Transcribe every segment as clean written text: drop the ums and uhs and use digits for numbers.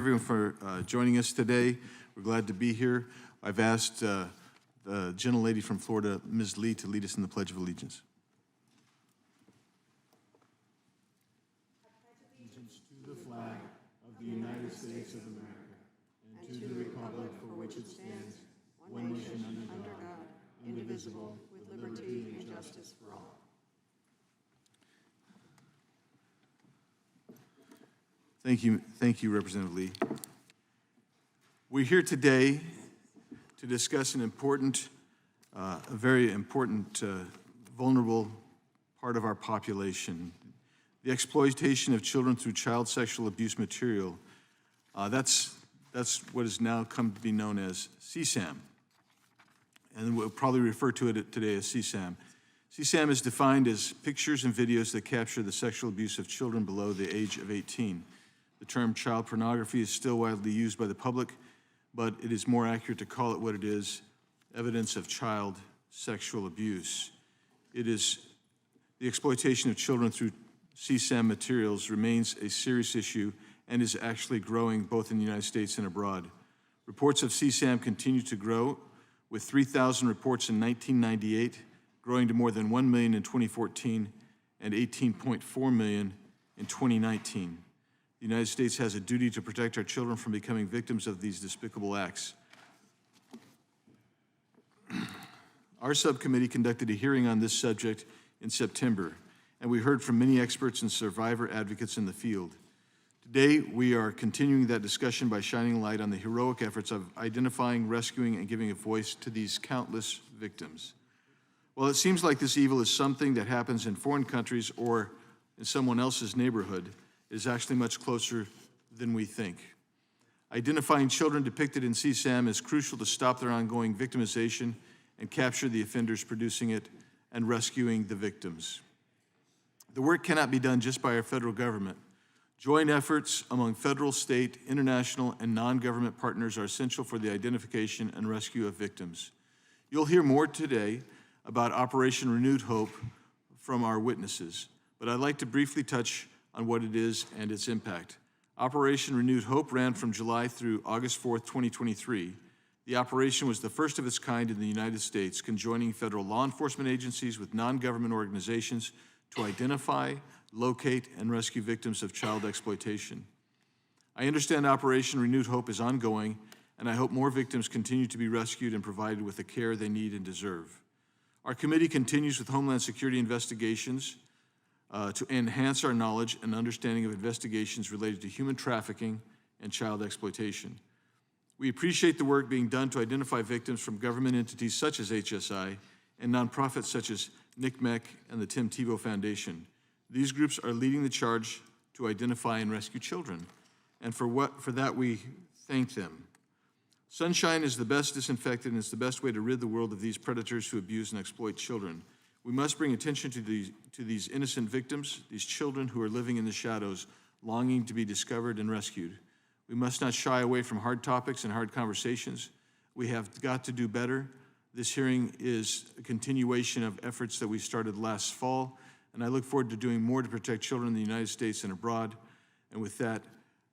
Everyone for joining us today. We're glad to be here. I've asked the gentlelady from Florida, Ms. Lee, to lead us in the Pledge of Allegiance. Allegiance to the flag of the United States of America and to the republic for which it stands, one nation under God, indivisible, with liberty and justice for all. Thank you, Representative Lee. We're here today to discuss an important, a very important, vulnerable part of our population, the exploitation of children through child sexual abuse material. That's what has now come to be known as CSAM, and we'll probably refer to it today as CSAM. CSAM is defined as pictures and videos that capture the sexual abuse of children below the age of 18. The term child pornography is still widely used by the public, but it is more accurate to call it what it is: evidence of child sexual abuse. It is the exploitation of children through CSAM materials remains a serious issue and is actually growing both in the United States and abroad. Reports of CSAM continue to grow, with 3,000 reports in 1998, growing to more than 1 million in 2014 and 18.4 million in 2019. The United States has a duty to protect our children from becoming victims of these despicable acts. Our subcommittee conducted a hearing on this subject in September, and we heard from many experts and survivor advocates in the field. Today, we are continuing that discussion by shining a light on the heroic efforts of identifying, rescuing, and giving a voice to these countless victims. While it seems like this evil is something that happens in foreign countries or in someone else's neighborhood, is actually much closer than we think. Identifying children depicted in CSAM is crucial to stop their ongoing victimization and capture the offenders producing it and rescuing the victims. The work cannot be done just by our federal government. Joint efforts among federal, state, international, and non-government partners are essential for the identification and rescue of victims. You'll hear more today about Operation Renewed Hope from our witnesses, but I'd like to briefly touch on what it is and its impact. Operation Renewed Hope ran from July through August 4th, 2023. The operation was the first of its kind in the United States, conjoining federal law enforcement agencies with non-government organizations to identify, locate, and rescue victims of child exploitation. I understand Operation Renewed Hope is ongoing, and I hope more victims continue to be rescued and provided with the care they need and deserve. Our committee continues with Homeland Security investigations to enhance our knowledge and understanding of investigations related to human trafficking and child exploitation. We appreciate the work being done to identify victims from government entities such as HSI and nonprofits such as NCMEC and the Tebow Foundation. These groups are leading the charge to identify and rescue children, and for that we thank them. Sunshine is the best disinfectant, and it's the best way to rid the world of these predators who abuse and exploit children. We must bring attention to these innocent victims, these children who are living in the shadows, longing to be discovered and rescued. We must not shy away from hard topics and hard conversations. We have got to do better. This hearing is a continuation of efforts that we started last fall, and I look forward to doing more to protect children in the United States and abroad. And with that,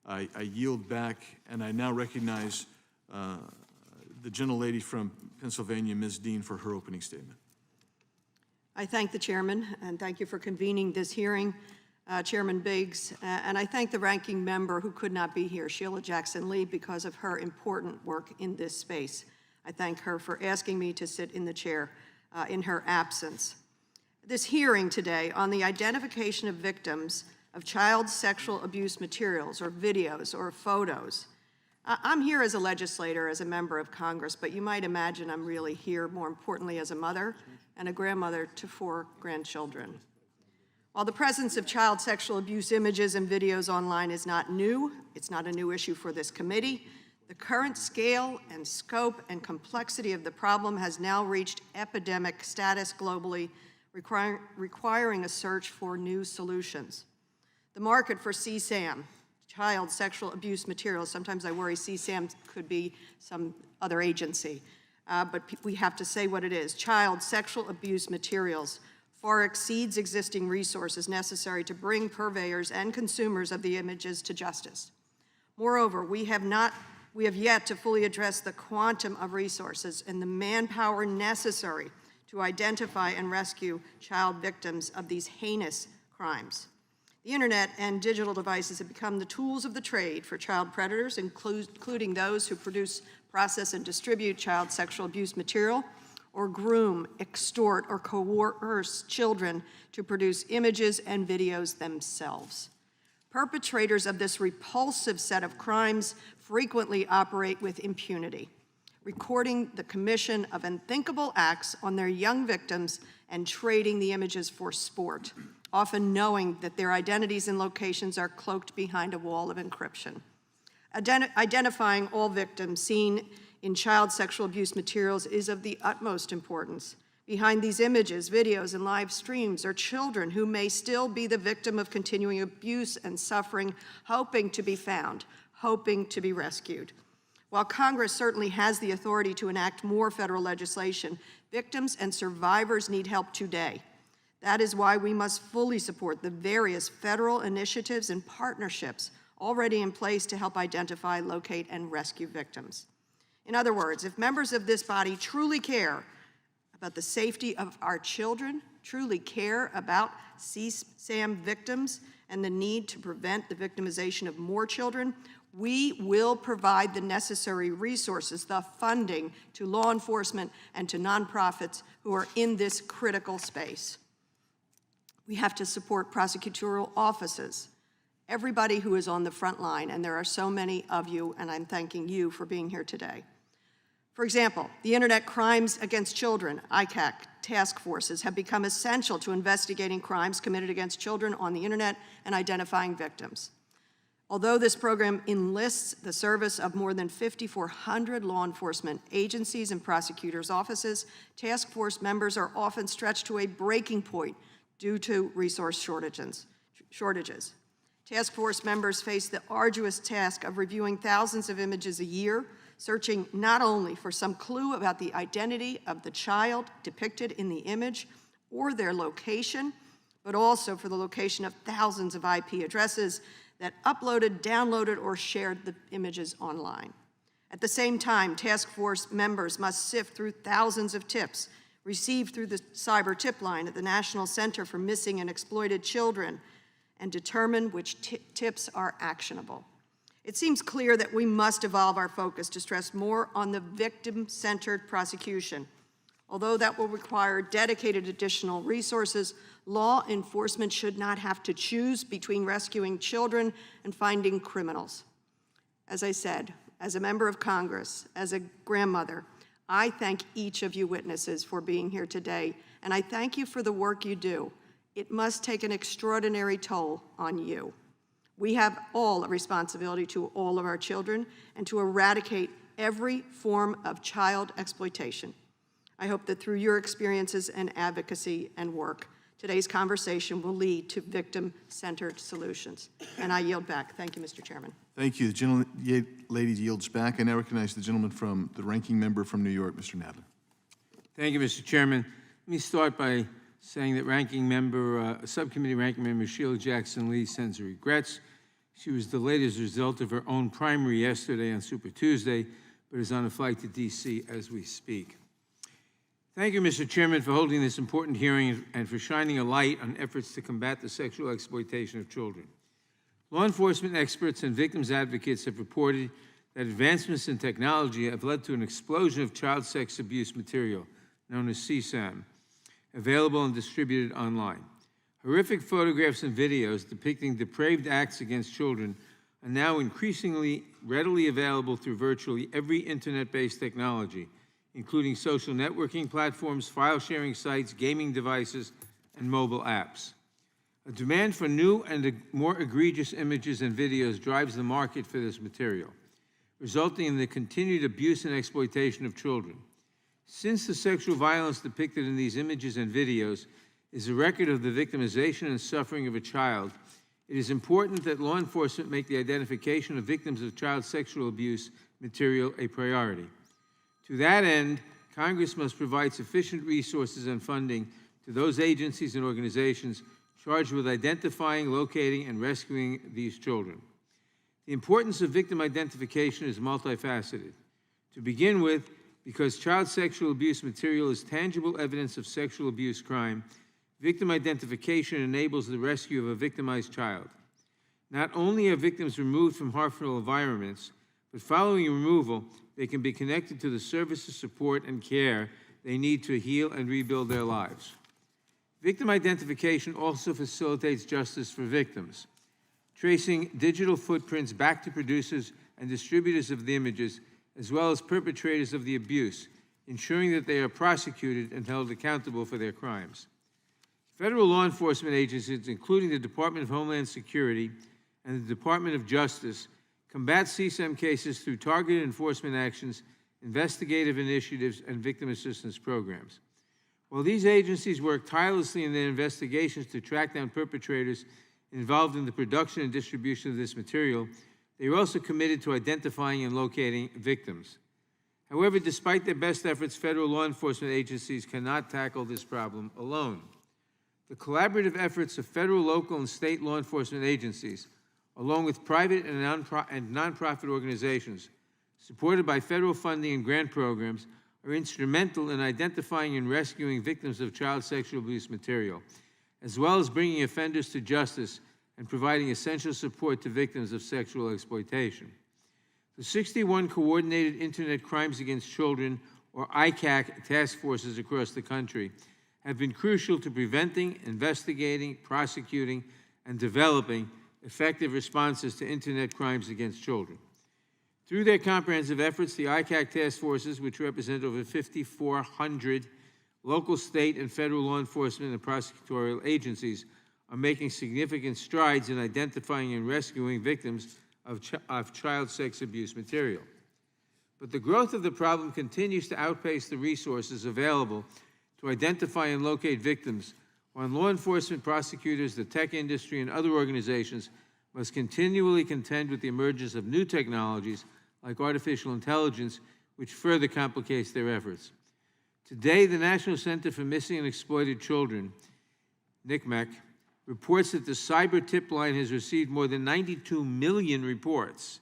I yield back, and I now recognize the gentlelady from Pennsylvania, Ms. Dean, for her opening statement. I thank the chairman, and thank you for convening this hearing, Chairman Biggs, and I thank the ranking member who could not be here, Sheila Jackson-Lee, because of her important work in this space. I thank her for asking me to sit in the chair in her absence. This hearing today on the identification of victims of child sexual abuse materials or videos or photos. I'm here as a legislator, as a member of Congress, but you might imagine I'm really here more importantly as a mother and a grandmother to 4 grandchildren. While the presence of child sexual abuse images and videos online is not new, it's not a new issue for this committee, the current scale and scope and complexity of the problem has now reached epidemic status globally, requiring a search for new solutions. The market for CSAM, child sexual abuse materials, sometimes I worry CSAM could be some other agency, but we have to say what it is. Child sexual abuse materials far exceeds existing resources necessary to bring purveyors and consumers of the images to justice. Moreover, we have yet to fully address the quantum of resources and the manpower necessary to identify and rescue child victims of these heinous crimes. The internet and digital devices have become the tools of the trade for child predators, including those who produce, process, and distribute child sexual abuse material, or groom, extort, or coerce children to produce images and videos themselves. Perpetrators of this repulsive set of crimes frequently operate with impunity, recording the commission of unthinkable acts on their young victims and trading the images for sport, often knowing that their identities and locations are cloaked behind a wall of encryption. Identifying all victims seen in child sexual abuse materials is of the utmost importance. Behind these images, videos, and live streams are children who may still be the victim of continuing abuse and suffering, hoping to be found, hoping to be rescued. While Congress certainly has the authority to enact more federal legislation, victims and survivors need help today. That is why we must fully support the various federal initiatives and partnerships already in place to help identify, locate, and rescue victims. In other words, if members of this body truly care about the safety of our children, truly care about CSAM victims and the need to prevent the victimization of more children, we will provide the necessary resources, the funding to law enforcement and to nonprofits who are in this critical space. We have to support prosecutorial offices, everybody who is on the front line, and there are so many of you, and I'm thanking you for being here today. For example, the Internet Crimes Against Children, ICAC, task forces have become essential to investigating crimes committed against children on the internet and identifying victims. Although this program enlists the service of more than 5,400 law enforcement agencies and prosecutors' offices, task force members are often stretched to a breaking point due to resource shortages. Task force members face the arduous task of reviewing thousands of images a year, searching not only for some clue about the identity of the child depicted in the image or their location, but also for the location of thousands of IP addresses that uploaded, downloaded, or shared the images online. At the same time, task force members must sift through thousands of tips received through the cyber tip line at the National Center for Missing and Exploited Children and determine which tips are actionable. It seems clear that we must evolve our focus to stress more on the victim-centered prosecution. Although that will require dedicated additional resources, law enforcement should not have to choose between rescuing children and finding criminals. As I said, as a member of Congress, as a grandmother, I thank each of you witnesses for being here today, and I thank you for the work you do. It must take an extraordinary toll on you. We have all a responsibility to all of our children and to eradicate every form of child exploitation. I hope that through your experiences and advocacy and work, today's conversation will lead to victim-centered solutions. And I yield back. Thank you, Mr. Chairman. Thank you. The lady yields back. I now recognize the gentleman from the ranking member from New York, Mr. Nadler. Thank you, Mr. Chairman. Let me start by saying that Subcommittee Ranking Member Sheila Jackson-Lee sends her regrets. She was delayed as a result of her own primary yesterday on Super Tuesday, but is on a flight to D.C. as we speak. Thank you, Mr. Chairman, for holding this important hearing and for shining a light on efforts to combat the sexual exploitation of children. Law enforcement experts and victims advocates have reported that advancements in technology have led to an explosion of child sex abuse material, known as CSAM, available and distributed online. Horrific photographs and videos depicting depraved acts against children are now increasingly readily available through virtually every internet-based technology, including social networking platforms, file-sharing sites, gaming devices, and mobile apps. A demand for new and more egregious images and videos drives the market for this material, resulting in the continued abuse and exploitation of children. Since the sexual violence depicted in these images and videos is a record of the victimization and suffering of a child, it is important that law enforcement make the identification of victims of child sexual abuse material a priority. To that end, Congress must provide sufficient resources and funding to those agencies and organizations charged with identifying, locating, and rescuing these children. The importance of victim identification is multifaceted. To begin with, because child sexual abuse material is tangible evidence of sexual abuse crime, victim identification enables the rescue of a victimized child. Not only are victims removed from harmful environments, but following removal, they can be connected to the services, support, and care they need to heal and rebuild their lives. Victim identification also facilitates justice for victims. Tracing digital footprints back to producers and distributors of the images, as well as perpetrators of the abuse, ensuring that they are prosecuted and held accountable for their crimes. Federal law enforcement agencies, including the Department of Homeland Security and the Department of Justice, combat CSAM cases through targeted enforcement actions, investigative initiatives, and victim assistance programs. While these agencies work tirelessly in their investigations to track down perpetrators involved in the production and distribution of this material, they are also committed to identifying and locating victims. However, despite their best efforts, federal law enforcement agencies cannot tackle this problem alone. The collaborative efforts of federal, local, and state law enforcement agencies, along with private and nonprofit organizations, supported by federal funding and grant programs, are instrumental in identifying and rescuing victims of child sexual abuse material, as well as bringing offenders to justice and providing essential support to victims of sexual exploitation. The 61 Coordinated Internet Crimes Against Children, or ICAC, task forces across the country have been crucial to preventing, investigating, prosecuting, and developing effective responses to Internet crimes against children. Through their comprehensive efforts, the ICAC task forces, which represent over 5,400 local, state, and federal law enforcement and prosecutorial agencies, are making significant strides in identifying and rescuing victims of child sex abuse material. But the growth of the problem continues to outpace the resources available to identify and locate victims, while law enforcement, prosecutors, the tech industry, and other organizations must continually contend with the emergence of new technologies like artificial intelligence, which further complicates their efforts. Today, the National Center for Missing and Exploited Children, NCMEC, reports that the cyber tip line has received more than 92 million reports.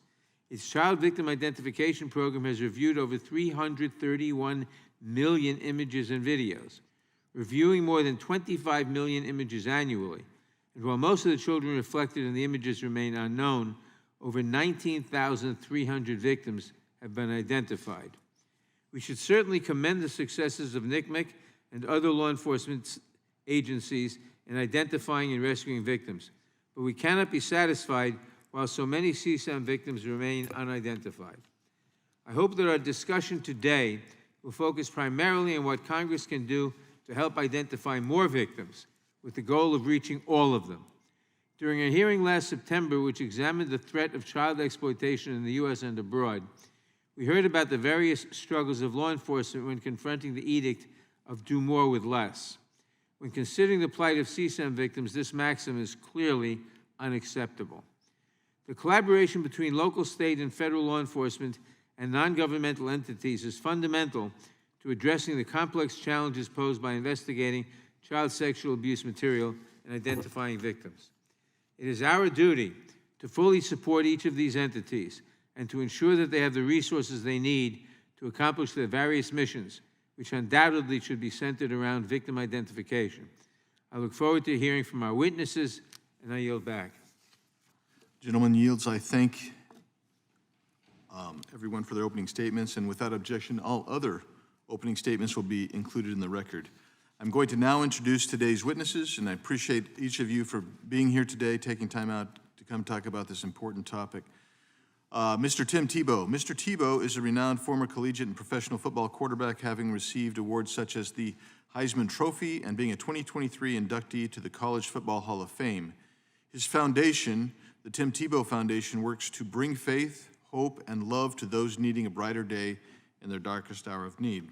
Its child victim identification program has reviewed over 331 million images and videos, reviewing more than 25 million images annually. And while most of the children reflected in the images remain unknown, over 19,300 victims have been identified. We should certainly commend the successes of NCMEC and other law enforcement agencies in identifying and rescuing victims, but we cannot be satisfied while so many CSAM victims remain unidentified. I hope that our discussion today will focus primarily on what Congress can do to help identify more victims, with the goal of reaching all of them. During a hearing last September, which examined the threat of child exploitation in the U.S. and abroad, we heard about the various struggles of law enforcement when confronting the edict of do more with less. When considering the plight of CSAM victims, this maxim is clearly unacceptable. The collaboration between local, state, and federal law enforcement and non-governmental entities is fundamental to addressing the complex challenges posed by investigating child sexual abuse material and identifying victims. It is our duty to fully support each of these entities and to ensure that they have the resources they need to accomplish their various missions, which undoubtedly should be centered around victim identification. I look forward to hearing from our witnesses, and I yield back. Gentleman yields. I thank everyone for their opening statements, and without objection, all other opening statements will be included in the record. I'm going to now introduce today's witnesses, and I appreciate each of you for being here today, taking time out to come talk about this important topic. Mr. Tim Tebow. Mr. Tebow is a renowned former collegiate and professional football quarterback, having received awards such as the Heisman Trophy and being a 2023 inductee to the College Football Hall of Fame. His foundation, the Tim Tebow Foundation, works to bring faith, hope, and love to those needing a brighter day in their darkest hour of need.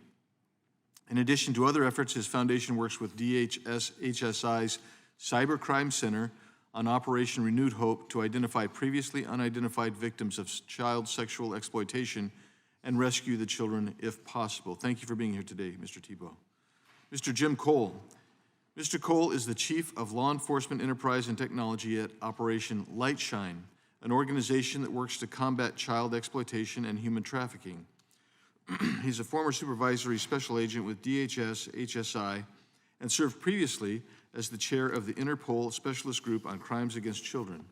In addition to other efforts, his foundation works with HSI's Cybercrime Center on Operation Renewed Hope to identify previously unidentified victims of child sexual exploitation and rescue the children if possible. Thank you for being here today, Mr. Tebow. Mr. Jim Cole. Mr. Cole is the Chief of Law Enforcement Enterprise and Technology at Operation Lightshine, an organization that works to combat child exploitation and human trafficking. He's a former supervisory special agent with DHS, HSI, and served previously as the chair of the Interpol Specialist Group on Crimes Against Children.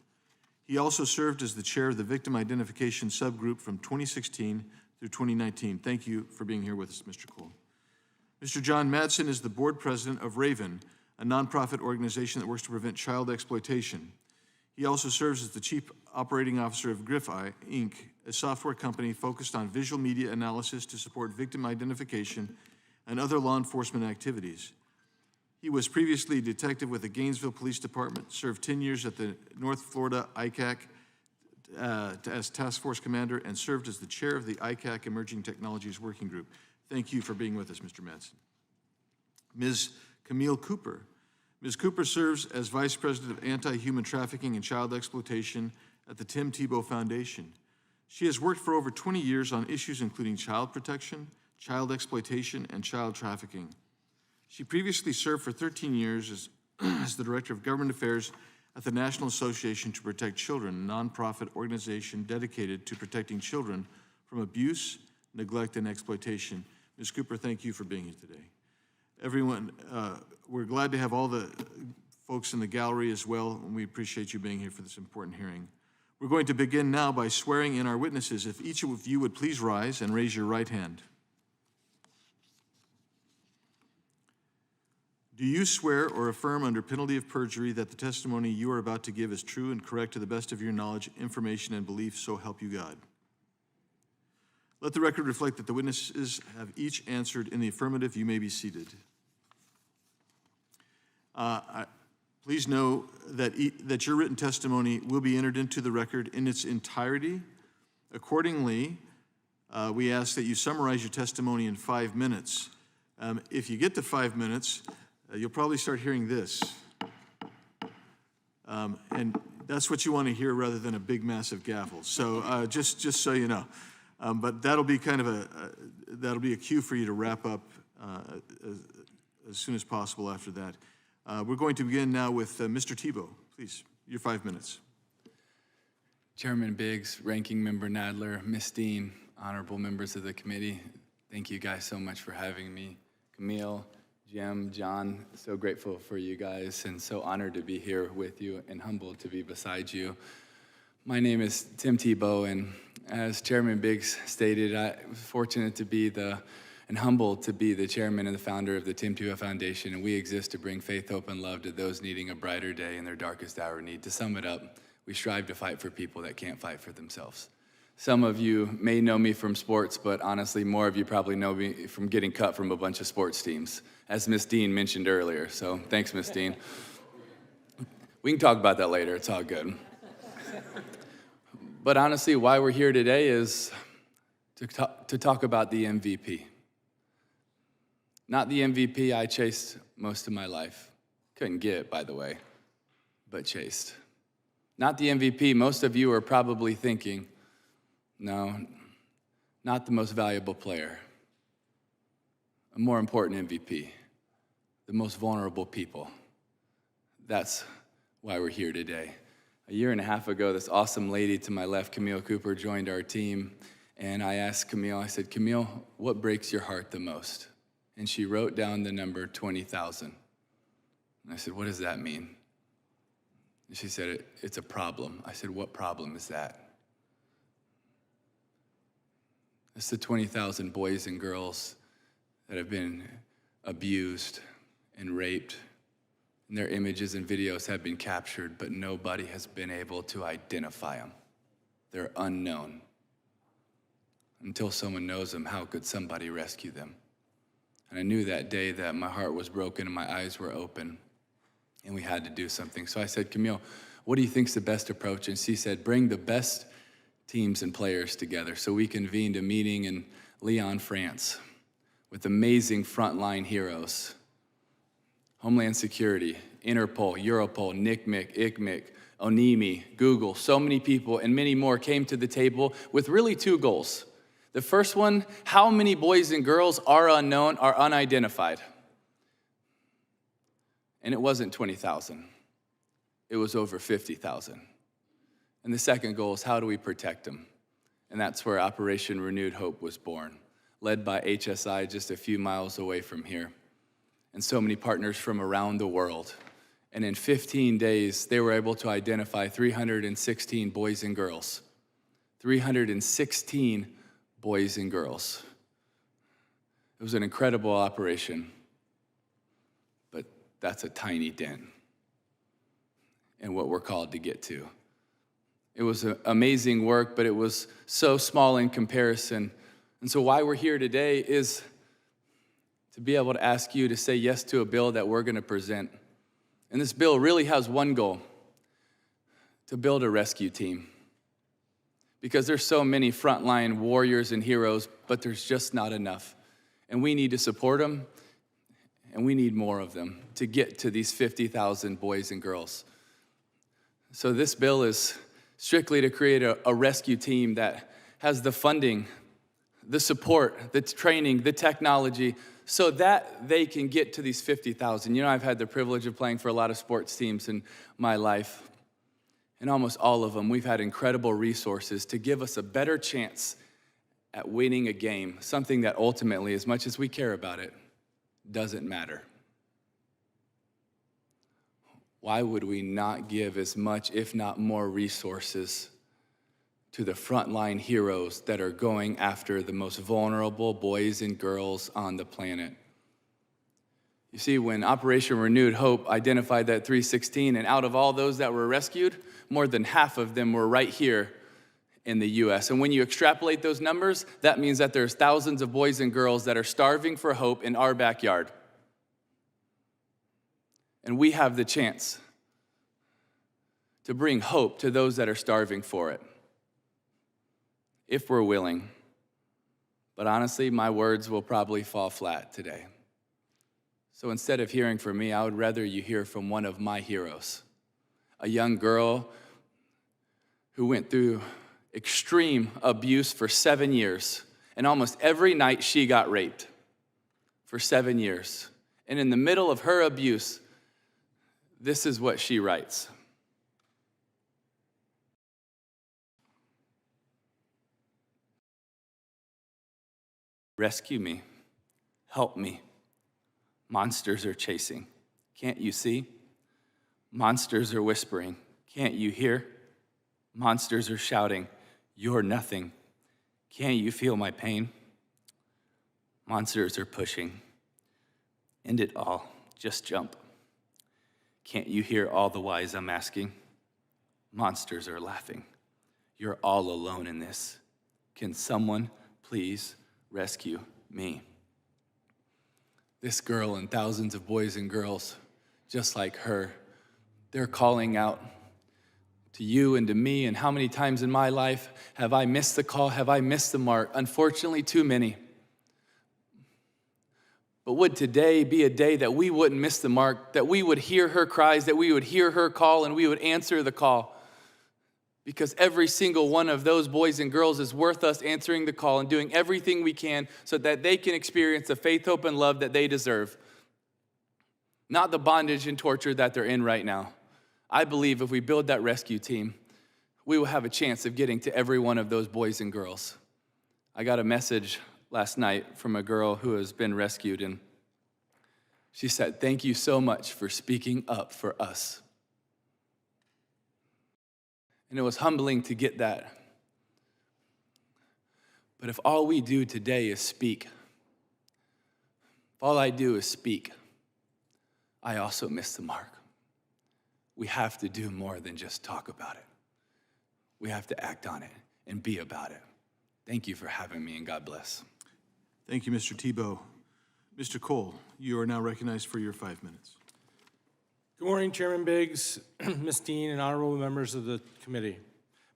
He also served as the chair of the Victim Identification Subgroup from 2016 through 2019. Thank you for being here with us, Mr. Cole. Mr. John Madsen is the board president of Raven, a nonprofit organization that works to prevent child exploitation. He also serves as the chief operating officer of Griffi, Inc., a software company focused on visual media analysis to support victim identification and other law enforcement activities. He was previously a detective with the Gainesville Police Department, served 10 years at the North Florida ICAC as task force commander, and served as the chair of the ICAC Emerging Technologies Working Group. Thank you for being with us, Mr. Madsen. Ms. Camille Cooper. Ms. Cooper serves as Vice President of Anti-Human Trafficking and Child Exploitation at the Tim Tebow Foundation. She has worked for over 20 years on issues including child protection, child exploitation, and child trafficking. She previously served for 13 years as the Director of Government Affairs at the National Association to Protect Children, a nonprofit organization dedicated to protecting children from abuse, neglect, and exploitation. Ms. Cooper, thank you for being here today. Everyone, we're glad to have all the folks in the gallery as well, and we appreciate you being here for this important hearing. We're going to begin now by swearing in our witnesses. If each of you would please rise and raise your right hand. Do you swear or affirm under penalty of perjury that the testimony you are about to give is true and correct to the best of your knowledge, information, and belief, so help you God? Let the record reflect that the witnesses have each answered in the affirmative. You may be seated. Please know that your written testimony will be entered into the record in its entirety. Accordingly, we ask that you summarize your testimony in 5 minutes. If you get to 5 minutes, you'll probably start hearing this. And that's what you want to hear rather than a big, massive gavel. So just so you know. But that'll be kind of that'll be a cue for you to wrap up as soon as possible after that. We're going to begin now with Mr. Tebow. Please, your 5 minutes. Chairman Biggs, Ranking Member Nadler, Ms. Dean, honorable members of the committee, thank you guys so much for having me. Camille, Jim, John, so grateful for you guys and so honored to be here with you and humbled to be beside you. My name is Tim Tebow, and as Chairman Biggs stated, I was fortunate to be and humbled to be the chairman and the founder of the Tim Tebow Foundation, and we exist to bring faith, hope, and love to those needing a brighter day in their darkest hour of need. To sum it up, we strive to fight for people that can't fight for themselves. Some of you may know me from sports, but honestly, more of you probably know me from getting cut from a bunch of sports teams, as Ms. Dean mentioned earlier, so thanks, Ms. Dean. We can talk about that later, it's all good. But honestly, why we're here today is to talk about the MVP. Not the MVP I chased most of my life. Couldn't get, by the way, but chased. Not the MVP most of you are probably thinking, no, not the most valuable player. A more important MVP, the most vulnerable people. That's why we're here today. A year and a half ago, this awesome lady to my left, Camille Cooper, joined our team, and I asked Camille, I said, Camille, what breaks your heart the most? And she wrote down the number 20,000. And I said, what does that mean? And she said, it's a problem. I said, what problem is that? It's the 20,000 boys and girls that have been abused and raped, and their images and videos have been captured, but nobody has been able to identify them. They're unknown. Until someone knows them, how could somebody rescue them? And I knew that day that my heart was broken and my eyes were open, and we had to do something. So I said, Camille, what do you think's the best approach? And she said, bring the best teams and players together. So we convened a meeting in Lyon, France, with amazing frontline heroes. Homeland Security, Interpol, Europol, NCMEC, ICMEC, ONIMI, Google, so many people and many more came to the table with really two goals. The first one, how many boys and girls are unknown, are unidentified? And it wasn't 20,000. It was over 50,000. And the second goal is how do we protect them? And that's where Operation Renewed Hope was born, led by HSI just a few miles away from here, and so many partners from around the world. And in 15 days, they were able to identify 316 boys and girls. 316 boys and girls. It was an incredible operation, but that's a tiny dent in what we're called to get to. It was amazing work, but it was so small in comparison. And so why we're here today is to be able to ask you to say yes to a bill that we're going to present. And this bill really has one goal: to build a rescue team. Because there's so many frontline warriors and heroes, but there's just not enough. And we need to support them, and we need more of them to get to these 50,000 boys and girls. So this bill is strictly to create a rescue team that has the funding, the support, the training, the technology, so that they can get to these 50,000. You know, I've had the privilege of playing for a lot of sports teams in my life. And almost all of them, we've had incredible resources to give us a better chance at winning a game, something that ultimately, as much as we care about it, doesn't matter. Why would we not give as much, if not more, resources to the frontline heroes that are going after the most vulnerable boys and girls on the planet? You see, when Operation Renewed Hope identified that 316, and out of all those that were rescued, more than half of them were right here in the U.S. And when you extrapolate those numbers, that means that there's thousands of boys and girls that are starving for hope in our backyard. And we have the chance to bring hope to those that are starving for it, if we're willing. But honestly, my words will probably fall flat today. So instead of hearing from me, I would rather you hear from one of my heroes, a young girl who went through extreme abuse for 7 years. And almost every night she got raped for 7 years. And in the middle of her abuse, this is what she writes. Rescue me. Help me. Monsters are chasing. Can't you see? Monsters are whispering. Can't you hear? Monsters are shouting. You're nothing. Can't you feel my pain? Monsters are pushing. End it all. Just jump. Can't you hear all the whys I'm asking? Monsters are laughing. You're all alone in this. Can someone please rescue me? This girl and thousands of boys and girls just like her, they're calling out to you and to me. And how many times in my life have I missed the call? Have I missed the mark? Unfortunately, too many. But would today be a day that we wouldn't miss the mark, that we would hear her cries, that we would hear her call, and we would answer the call? Because every single one of those boys and girls is worth us answering the call and doing everything we can so that they can experience the faith, hope, and love that they deserve. Not the bondage and torture that they're in right now. I believe if we build that rescue team, we will have a chance of getting to every one of those boys and girls. I got a message last night from a girl who has been rescued, and she said, "Thank you so much for speaking up for us." And it was humbling to get that. But if all we do today is speak, if all I do is speak, I also miss the mark. We have to do more than just talk about it. We have to act on it and be about it. Thank you for having me, and God bless. Thank you, Mr. Tebow. Mr. Cole, you are now recognized for your 5 minutes. Good morning, Chairman Biggs, Ms. Dean, and honorable members of the committee.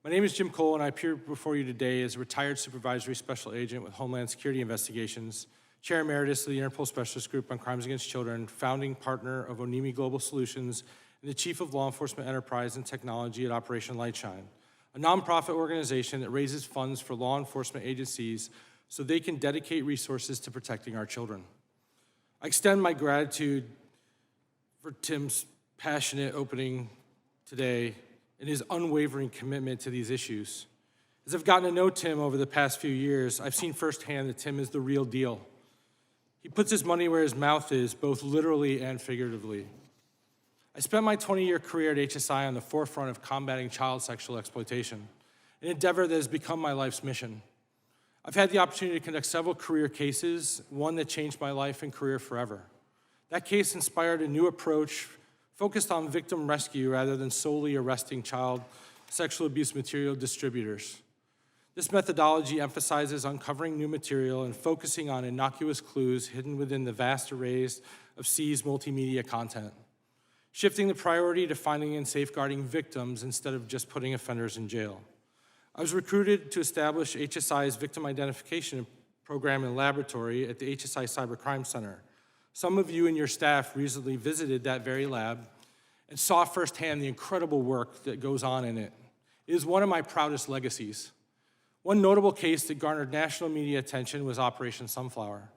My name is Jim Cole, and I appear before you today as a retired supervisory special agent with Homeland Security Investigations, Chair Emeritus of the Interpol Specialist Group on Crimes Against Children, founding partner of ONIMI Global Solutions, and the Chief of Law Enforcement Enterprise and Technology at Operation Lightshine, a nonprofit organization that raises funds for law enforcement agencies so they can dedicate resources to protecting our children. I extend my gratitude for Tim's passionate opening today and his unwavering commitment to these issues. As I've gotten to know Tim over the past few years, I've seen firsthand that Tim is the real deal. He puts his money where his mouth is, both literally and figuratively. I spent my 20-year career at HSI on the forefront of combating child sexual exploitation, an endeavor that has become my life's mission. I've had the opportunity to conduct several career cases, one that changed my life and career forever. That case inspired a new approach focused on victim rescue rather than solely arresting child sexual abuse material distributors. This methodology emphasizes uncovering new material and focusing on innocuous clues hidden within the vast arrays of seized multimedia content, shifting the priority to finding and safeguarding victims instead of just putting offenders in jail. I was recruited to establish HSI's victim identification program and laboratory at the HSI Cybercrime Center. Some of you and your staff recently visited that very lab and saw firsthand the incredible work that goes on in it. It is one of my proudest legacies. One notable case that garnered national media attention was Operation Sunflower.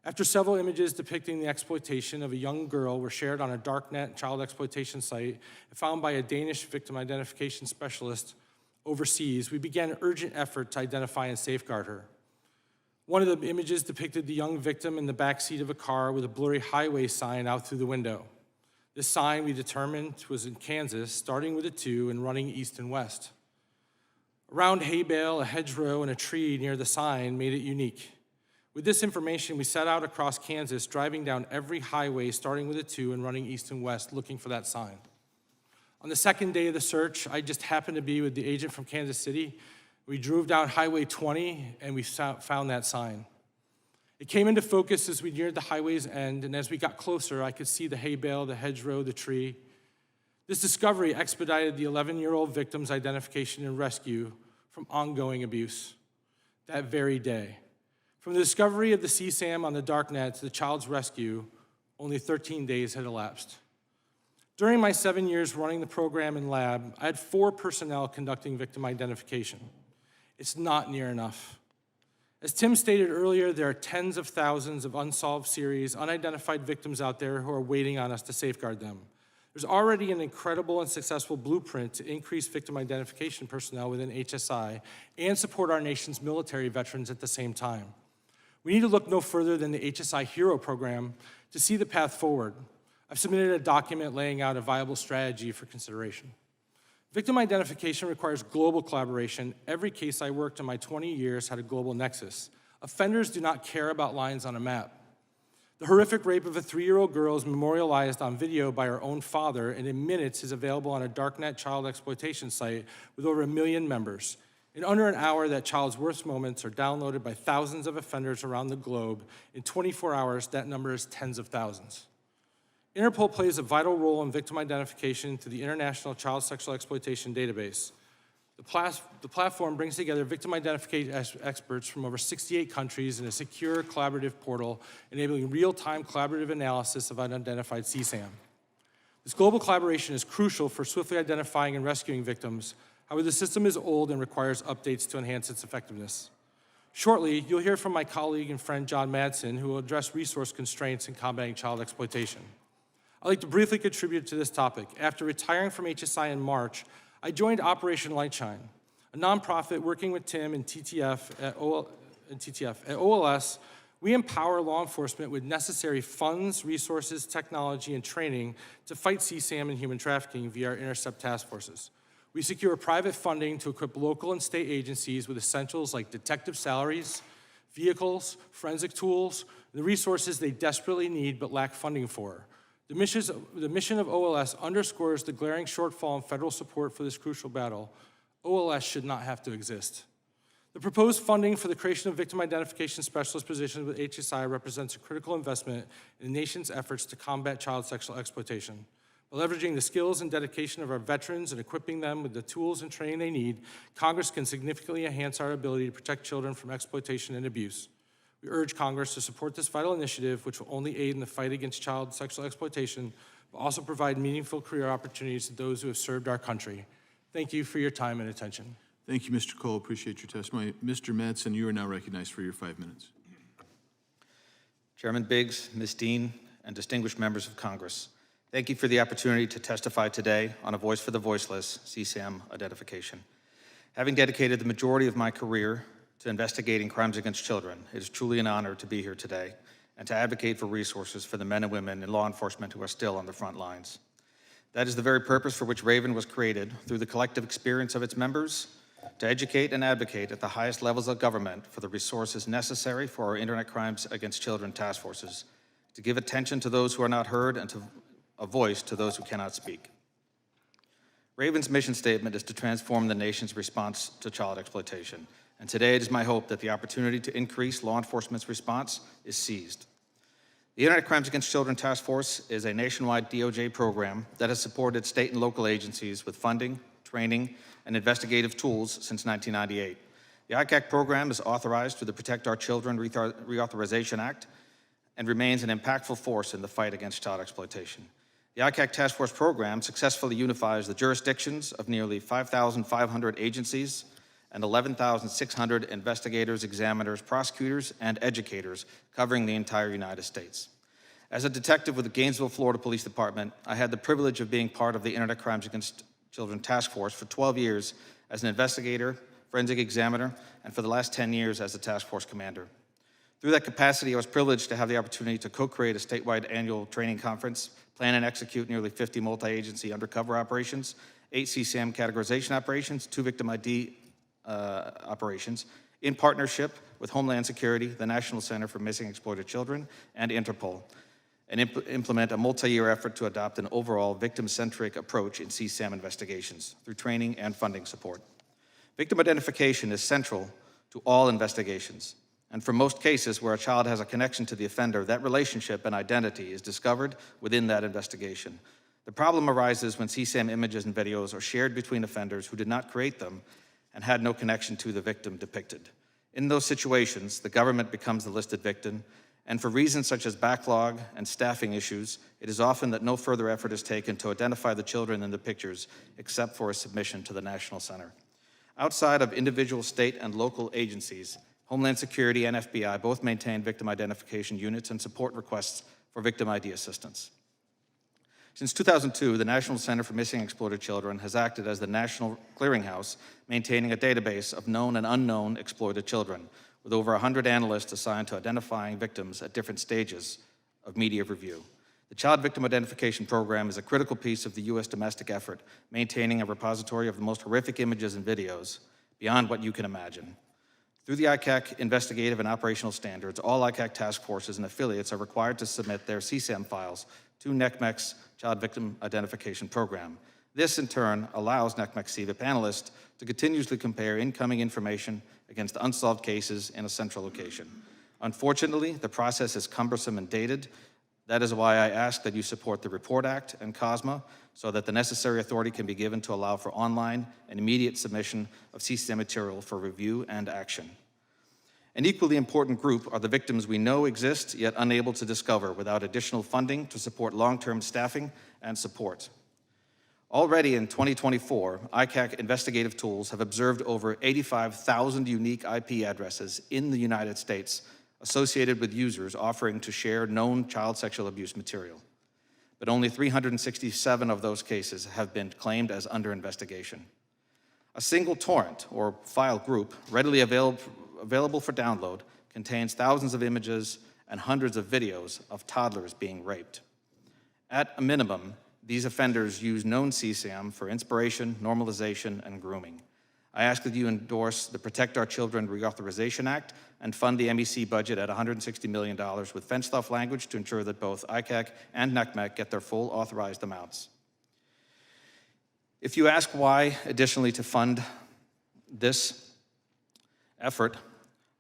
After several images depicting the exploitation of a young girl were shared on a darknet child exploitation site and found by a Danish victim identification specialist overseas, we began an urgent effort to identify and safeguard her. One of the images depicted the young victim in the backseat of a car with a blurry highway sign out through the window. This sign, we determined, was in Kansas, starting with a 2 and running east and west. Around hay bale, a hedgerow, and a tree near the sign made it unique. With this information, we set out across Kansas, driving down every highway starting with a 2 and running east and west, looking for that sign. On the second day of the search, I just happened to be with the agent from Kansas City. We drove down Highway 20, and we found that sign. It came into focus as we neared the highway's end, and as we got closer, I could see the hay bale, the hedgerow, the tree. This discovery expedited the 11-year-old victim's identification and rescue from ongoing abuse that very day. From the discovery of the CSAM on the darknet to the child's rescue, only 13 days had elapsed. During my 7 years running the program and lab, I had 4 personnel conducting victim identification. It's not near enough. As Tim stated earlier, there are tens of thousands of unsolved series, unidentified victims out there who are waiting on us to safeguard them. There's already an incredible and successful blueprint to increase victim identification personnel within HSI and support our nation's military veterans at the same time. We need to look no further than the HSI HERO program to see the path forward. I've submitted a document laying out a viable strategy for consideration. Victim identification requires global collaboration. Every case I worked in my 20 years had a global nexus. Offenders do not care about lines on a map. The horrific rape of a 3-year-old girl is memorialized on video by her own father, and in minutes is available on a darknet child exploitation site with over 1 million members. In under an hour, that child's worst moments are downloaded by thousands of offenders around the globe. In 24 hours, that number is tens of thousands. Interpol plays a vital role in victim identification through the International Child Sexual Exploitation Database. The platform brings together victim identification experts from over 68 countries in a secure collaborative portal, enabling real-time collaborative analysis of unidentified CSAM. This global collaboration is crucial for swiftly identifying and rescuing victims. However, the system is old and requires updates to enhance its effectiveness. Shortly, you'll hear from my colleague and friend John Madsen, who will address resource constraints in combating child exploitation. I'd like to briefly contribute to this topic. After retiring from HSI in March, I joined Operation Lightshine, a nonprofit working with Tim and TTF at OLS. We empower law enforcement with necessary funds, resources, technology, and training to fight CSAM and human trafficking via our Intercept task forces. We secure private funding to equip local and state agencies with essentials like detective salaries, vehicles, forensic tools, and the resources they desperately need but lack funding for. The mission of OLS underscores the glaring shortfall in federal support for this crucial battle. OLS should not have to exist. The proposed funding for the creation of victim identification specialist positions with HSI represents a critical investment in the nation's efforts to combat child sexual exploitation. By leveraging the skills and dedication of our veterans and equipping them with the tools and training they need, Congress can significantly enhance our ability to protect children from exploitation and abuse. We urge Congress to support this vital initiative, which will only aid in the fight against child sexual exploitation, but also provide meaningful career opportunities to those who have served our country. Thank you for your time and attention. Thank you, Mr. Cole. Appreciate your testimony. Mr. Madsen, you are now recognized for your 5 minutes. Chairman Biggs, Ms. Dean, and distinguished members of Congress, Thank you for the opportunity to testify today on a Voice for the Voiceless CSAM identification. Having dedicated the majority of my career to investigating crimes against children, it is truly an honor to be here today and to advocate for resources for the men and women in law enforcement who are still on the front lines. That is the very purpose for which Raven was created, through the collective experience of its members, to educate and advocate at the highest levels of government for the resources necessary for our Internet Crimes Against Children task forces, to give attention to those who are not heard and to a voice to those who cannot speak. Raven's mission statement is to transform the nation's response to child exploitation, and today it is my hope that the opportunity to increase law enforcement's response is seized. The Internet Crimes Against Children Task Force is a nationwide DOJ program that has supported state and local agencies with funding, training, and investigative tools since 1998. The ICAC program is authorized through the Protect Our Children Reauthorization Act and remains an impactful force in the fight against child exploitation. The ICAC Task Force program successfully unifies the jurisdictions of nearly 5,500 agencies and 11,600 investigators, examiners, prosecutors, and educators covering the entire United States. As a detective with the Gainesville, Florida Police Department, I had the privilege of being part of the Internet Crimes Against Children Task Force for 12 years as an investigator, forensic examiner, and for the last 10 years as a task force commander. Through that capacity, I was privileged to have the opportunity to co-create a statewide annual training conference, plan and execute nearly 50 multi-agency undercover operations, 8 CSAM categorization operations, 2 victim ID operations, in partnership with Homeland Security, the National Center for Missing and Exploited Children, and Interpol, and implement a multi-year effort to adopt an overall victim-centric approach in CSAM investigations through training and funding support. Victim identification is central to all investigations. And for most cases where a child has a connection to the offender, that relationship and identity is discovered within that investigation. The problem arises when CSAM images and videos are shared between offenders who did not create them and had no connection to the victim depicted. In those situations, the government becomes the listed victim, and for reasons such as backlog and staffing issues, it is often that no further effort is taken to identify the children in the pictures except for a submission to the National Center. Outside of individual state and local agencies, Homeland Security and FBI both maintain victim identification units and support requests for victim ID assistance. Since 2002, the National Center for Missing and Exploited Children has acted as the national clearinghouse, maintaining a database of known and unknown exploited children, with over 100 analysts assigned to identifying victims at different stages of media review. The Child Victim Identification Program is a critical piece of the U.S. domestic effort, maintaining a repository of the most horrific images and videos beyond what you can imagine. Through the ICAC investigative and operational standards, all ICAC task forces and affiliates are required to submit their CSAM files to NCMEC's Child Victim Identification Program. This, in turn, allows NCMEC CVIP analysts to continuously compare incoming information against unsolved cases in a central location. Unfortunately, the process is cumbersome and dated. That is why I ask that you support the Report Act and COSMA so that the necessary authority can be given to allow for online and immediate submission of CSAM material for review and action. An equally important group are the victims we know exist yet unable to discover without additional funding to support long-term staffing and support. Already in 2024, ICAC investigative tools have observed over 85,000 unique IP addresses in the United States associated with users offering to share known child sexual abuse material. But only 367 of those cases have been claimed as under investigation. A single torrent or file group readily available for download contains thousands of images and hundreds of videos of toddlers being raped. At a minimum, these offenders use known CSAM for inspiration, normalization, and grooming. I ask that you endorse the Protect Our Children Reauthorization Act and fund the MEC budget at $160 million with fenced-off language to ensure that both ICAC and NCMEC get their full authorized amounts. If you ask why additionally to fund this effort,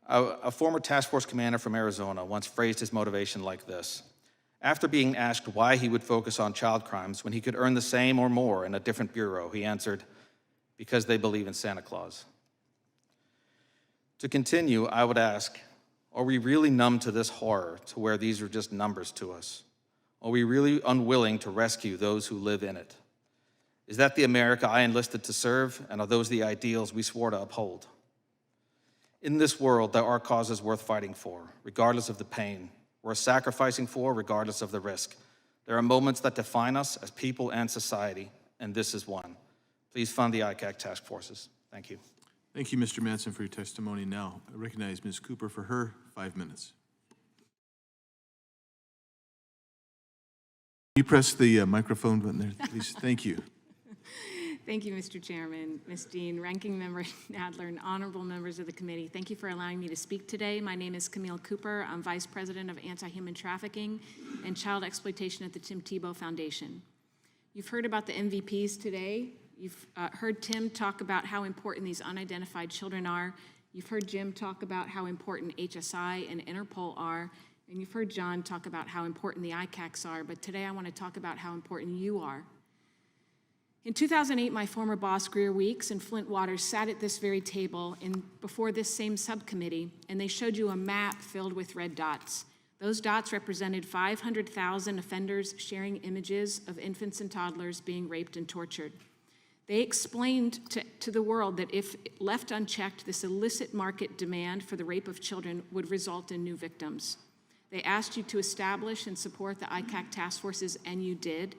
a former task force commander from Arizona once phrased his motivation like this. After being asked why he would focus on child crimes when he could earn the same or more in a different bureau, he answered, because they believe in Santa Claus. To continue, I would ask, are we really numb to this horror to where these are just numbers to us? Are we really unwilling to rescue those who live in it? Is that the America I enlisted to serve, and are those the ideals we swore to uphold? In this world, there are causes worth fighting for, regardless of the pain, worth sacrificing for, regardless of the risk. There are moments that define us as people and society, and this is one. Please fund the ICAC task forces. Thank you. Thank you, Mr. Madsen, for your testimony. Now, I recognize Ms. Cooper for her 5 minutes. Can you press the microphone button there, please? Thank you. Thank you, Mr. Chairman, Ms. Dean, Ranking Member Nadler, and honorable members of the committee. Thank you for allowing me to speak today. My name is Camille Cooper. I'm Vice President of Anti-Human Trafficking and Child Exploitation at the Tim Tebow Foundation. You've heard about the MVPs today. You've heard Tim talk about how important these unidentified children are. You've heard Jim talk about how important HSI and Interpol are. And you've heard John talk about how important the ICACs are. But today I want to talk about how important you are. In 2008, my former boss, Greer Weeks, and Flint Waters sat at this very table before this same subcommittee, and they showed you a map filled with red dots. Those dots represented 500,000 offenders sharing images of infants and toddlers being raped and tortured. They explained to the world that if left unchecked, this illicit market demand for the rape of children would result in new victims. They asked you to establish and support the ICAC task forces, and you did.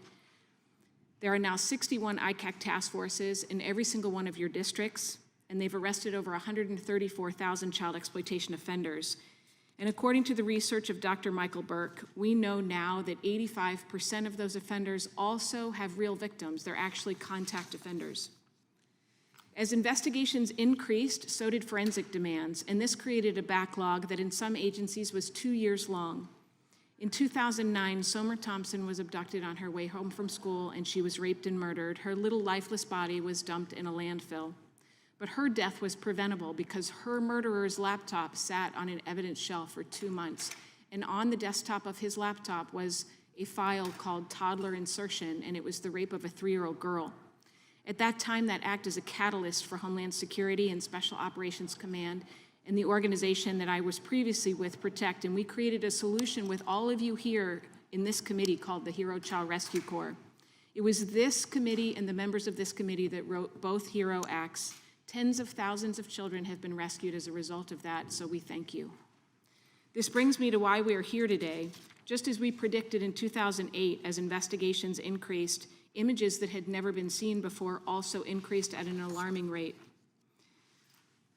There are now 61 ICAC task forces in every single one of your districts, and they've arrested over 134,000 child exploitation offenders. And according to the research of Dr. Michael Burke, we know now that 85% of those offenders also have real victims. They're actually contact offenders. As investigations increased, so did forensic demands, and this created a backlog that in some agencies was 2 years long. In 2009, Somer Thompson was abducted on her way home from school, and she was raped and murdered. Her little lifeless body was dumped in a landfill. But her death was preventable because her murderer's laptop sat on an evidence shelf for 2 months. And on the desktop of his laptop was a file called Toddler Insertion, and it was the rape of a 3-year-old girl. At that time, that acted as a catalyst for Homeland Security and Special Operations Command and the organization that I was previously with, Protect, and we created a solution with all of you here in this committee called the Hero Child Rescue Corps. It was this committee and the members of this committee that wrote both HERO Acts. Tens of thousands of children have been rescued as a result of that, so we thank you. This brings me to why we are here today. Just as we predicted in 2008, as investigations increased, images that had never been seen before also increased at an alarming rate.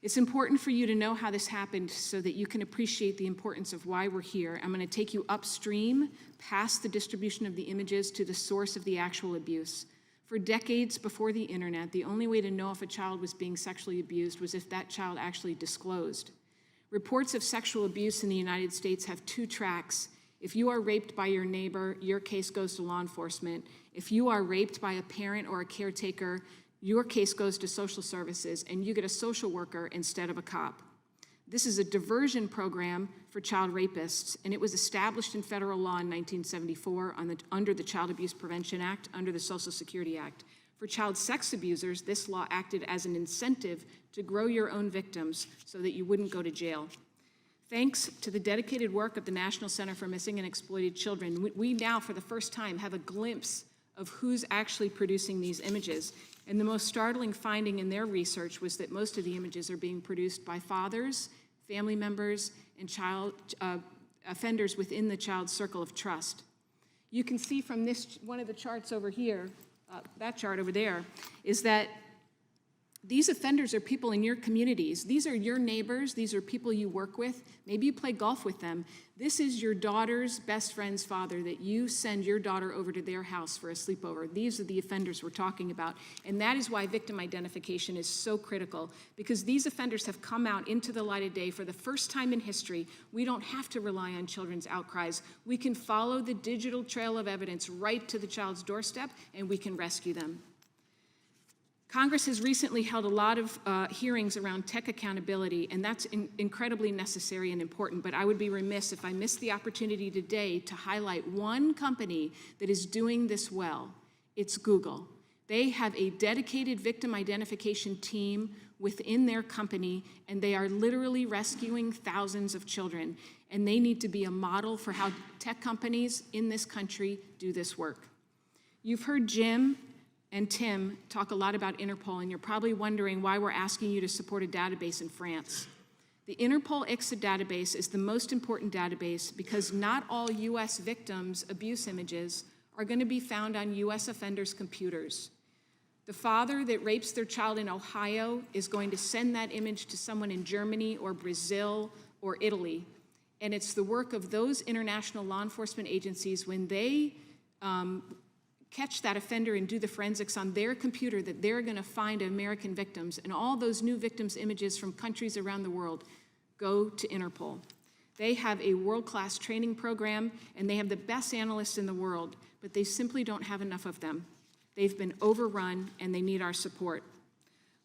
It's important for you to know how this happened so that you can appreciate the importance of why we're here. I'm going to take you upstream, past the distribution of the images to the source of the actual abuse. For decades before the internet, the only way to know if a child was being sexually abused was if that child actually disclosed. Reports of sexual abuse in the United States have 2 tracks. If you are raped by your neighbor, your case goes to law enforcement. If you are raped by a parent or a caretaker, your case goes to social services, and you get a social worker instead of a cop. This is a diversion program for child rapists, and it was established in federal law in 1974 under the Child Abuse Prevention Act, under the Social Security Act. For child sex abusers, this law acted as an incentive to grow your own victims so that you wouldn't go to jail. Thanks to the dedicated work of the National Center for Missing and Exploited Children, we now, for the first time, have a glimpse of who's actually producing these images. And the most startling finding in their research was that most of the images are being produced by fathers, family members, and child offenders within the child's circle of trust. You can see from this, one of the charts over here, that chart over there, is that these offenders are people in your communities. These are your neighbors. These are people you work with. Maybe you play golf with them. This is your daughter's best friend's father that you send your daughter over to their house for a sleepover. These are the offenders we're talking about. And that is why victim identification is so critical, because these offenders have come out into the light of day for the first time in history. We don't have to rely on children's outcries. We can follow the digital trail of evidence right to the child's doorstep, and we can rescue them. Congress has recently held a lot of hearings around tech accountability, and that's incredibly necessary and important, but I would be remiss if I missed the opportunity today to highlight one company that is doing this well. It's Google. They have a dedicated victim identification team within their company, and they are literally rescuing thousands of children, and they need to be a model for how tech companies in this country do this work. You've heard Jim and Tim talk a lot about Interpol, and you're probably wondering why we're asking you to support a database in France. The Interpol ICSA database is the most important database because not all US victims' abuse images are going to be found on U.S. offenders' computers. The father that rapes their child in Ohio is going to send that image to someone in Germany or Brazil or Italy. And it's the work of those international law enforcement agencies, when they catch that offender and do the forensics on their computer, that they're going to find American victims. And all those new victims' images from countries around the world go to Interpol. They have a world-class training program, and they have the best analysts in the world, but they simply don't have enough of them. They've been overrun, and they need our support.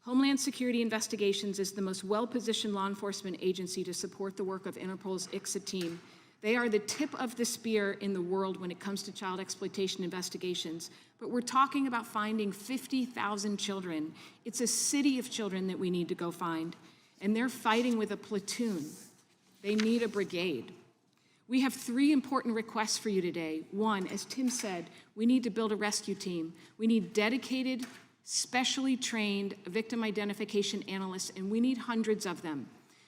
Homeland Security Investigations is the most well-positioned law enforcement agency to support the work of Interpol's ICSA team. They are the tip of the spear in the world when it comes to child exploitation investigations. But we're talking about finding 50,000 children. It's a city of children that we need to go find. And they're fighting with a platoon. They need a brigade. We have 3 important requests for you today. 1, as Tim said, we need to build a rescue team. We need dedicated, specially trained victim identification analysts, and we need hundreds of them.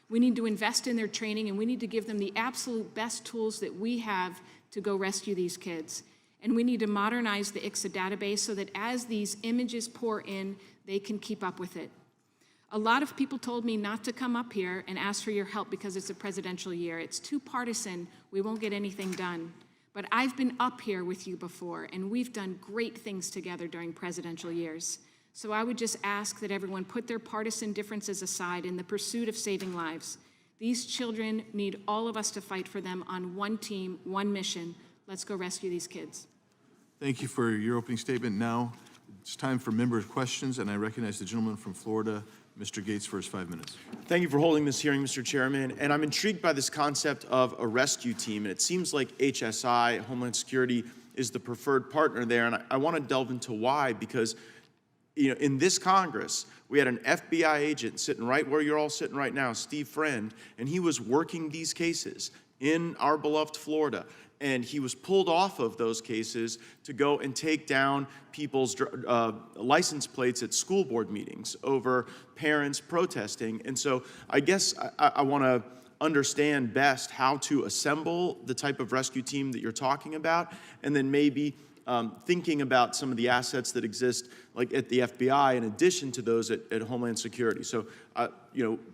We need to invest in their training, and we need to give them the absolute best tools that we have to go rescue these kids. And we need to modernize the ICSA database so that as these images pour in, they can keep up with it. A lot of people told me not to come up here and ask for your help because it's a presidential year. It's too partisan. We won't get anything done. But I've been up here with you before, and we've done great things together during presidential years. So I would just ask that everyone put their partisan differences aside in the pursuit of saving lives. These children need all of us to fight for them on one team, one mission. Let's go rescue these kids. Thank you for your opening statement. Now it's time for member questions, and I recognize the gentleman from Florida, Mr. Gates, for his 5 minutes. Thank you for holding this hearing, Mr. Chairman. And I'm intrigued by this concept of a rescue team. And it seems like HSI, Homeland Security, is the preferred partner there. And I want to delve into why, because in this Congress, we had an FBI agent sitting right where you're all sitting right now, Steve Friend, and he was working these cases in our beloved Florida. And he was pulled off of those cases to go and take down people's license plates at school board meetings over parents protesting. And so I guess I want to understand best how to assemble the type of rescue team that you're talking about, and then maybe thinking about some of the assets that exist, like at the FBI, in addition to those at Homeland Security. So,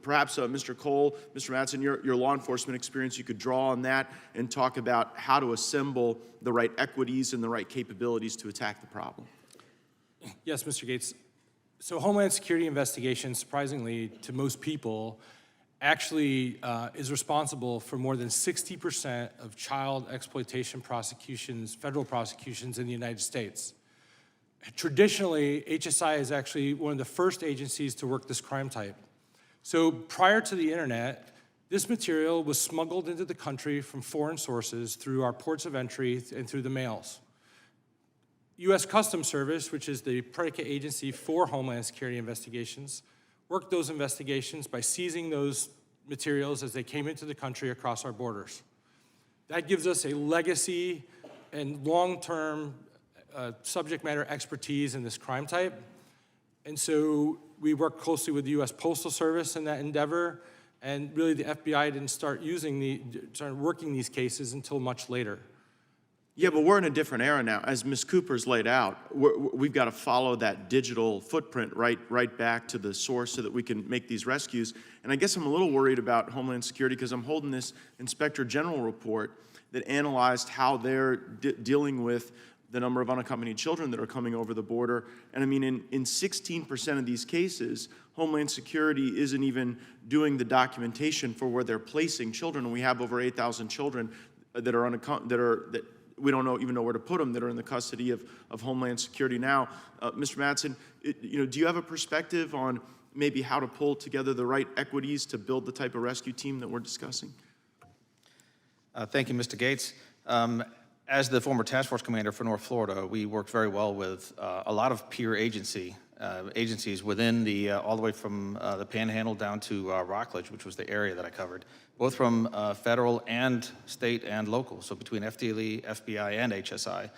perhaps Mr. Cole, Mr. Madsen, your law enforcement experience, you could draw on that and talk about how to assemble the right equities and the right capabilities to attack the problem. Yes, Mr. Gates. So Homeland Security Investigation, surprisingly to most people, actually is responsible for more than 60% of child exploitation prosecutions, federal prosecutions in the United States. Traditionally, HSI is actually one of the first agencies to work this crime type. So prior to the internet, this material was smuggled into the country from foreign sources through our ports of entry and through the mails. U.S. Customs Service, which is the predicate agency for Homeland Security investigations, worked those investigations by seizing those materials as they came into the country across our borders. That gives us a legacy and long-term subject matter expertise in this crime type. And so we work closely with the U.S. Postal Service in that endeavor, and really the FBI didn't start working these cases until much later. Yeah, but we're in a different era now. As Ms. Cooper's laid out, we've got to follow that digital footprint right back to the source so that we can make these rescues. And I guess I'm a little worried about Homeland Security because I'm holding this Inspector General report that analyzed how they're dealing with the number of unaccompanied children that are coming over the border. And I mean, in 16% of these cases, Homeland Security isn't even doing the documentation for where they're placing children. And we have over 8,000 children that we don't even know where to put them, that are in the custody of Homeland Security now. Mr. Madsen, do you have a perspective on maybe how to pull together the right equities to build the type of rescue team that we're discussing? Thank you, Mr. Gates. As the former task force commander for North Florida, we worked very well with a lot of peer agencies within all the way from the Panhandle down to Rockledge, which was the area that I covered, both from federal and state and local, so between FDLE, FBI, and HSI.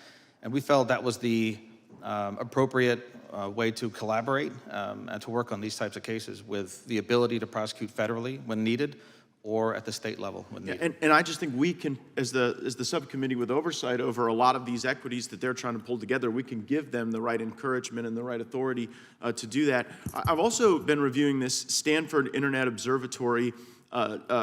And we felt that was the appropriate way to collaborate and to work on these types of cases, with the ability to prosecute federally when needed, or at the state level when needed. And I just think we can, as the subcommittee with oversight over a lot of these equities that they're trying to pull together, we can give them the right encouragement and the right authority to do that. I've also been reviewing this Stanford Internet Observatory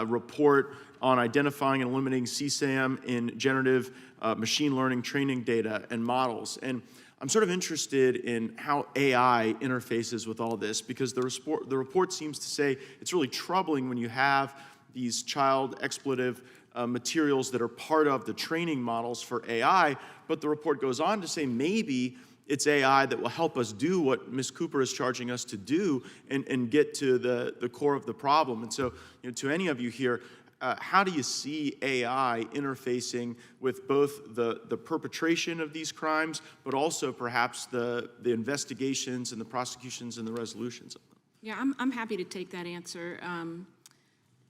report on identifying and eliminating CSAM in generative machine learning training data and models. And I'm sort of interested in how AI interfaces with all this, because the report seems to say it's really troubling when you have these child exploitive materials that are part of the training models for AI, but the report goes on to say maybe it's AI that will help us do what Ms. Cooper is charging us to do and get to the core of the problem. And so, to any of you here, how do you see AI interfacing with both the perpetration of these crimes, but also perhaps the investigations and the prosecutions and the resolutions of them? Yeah, I'm happy to take that answer.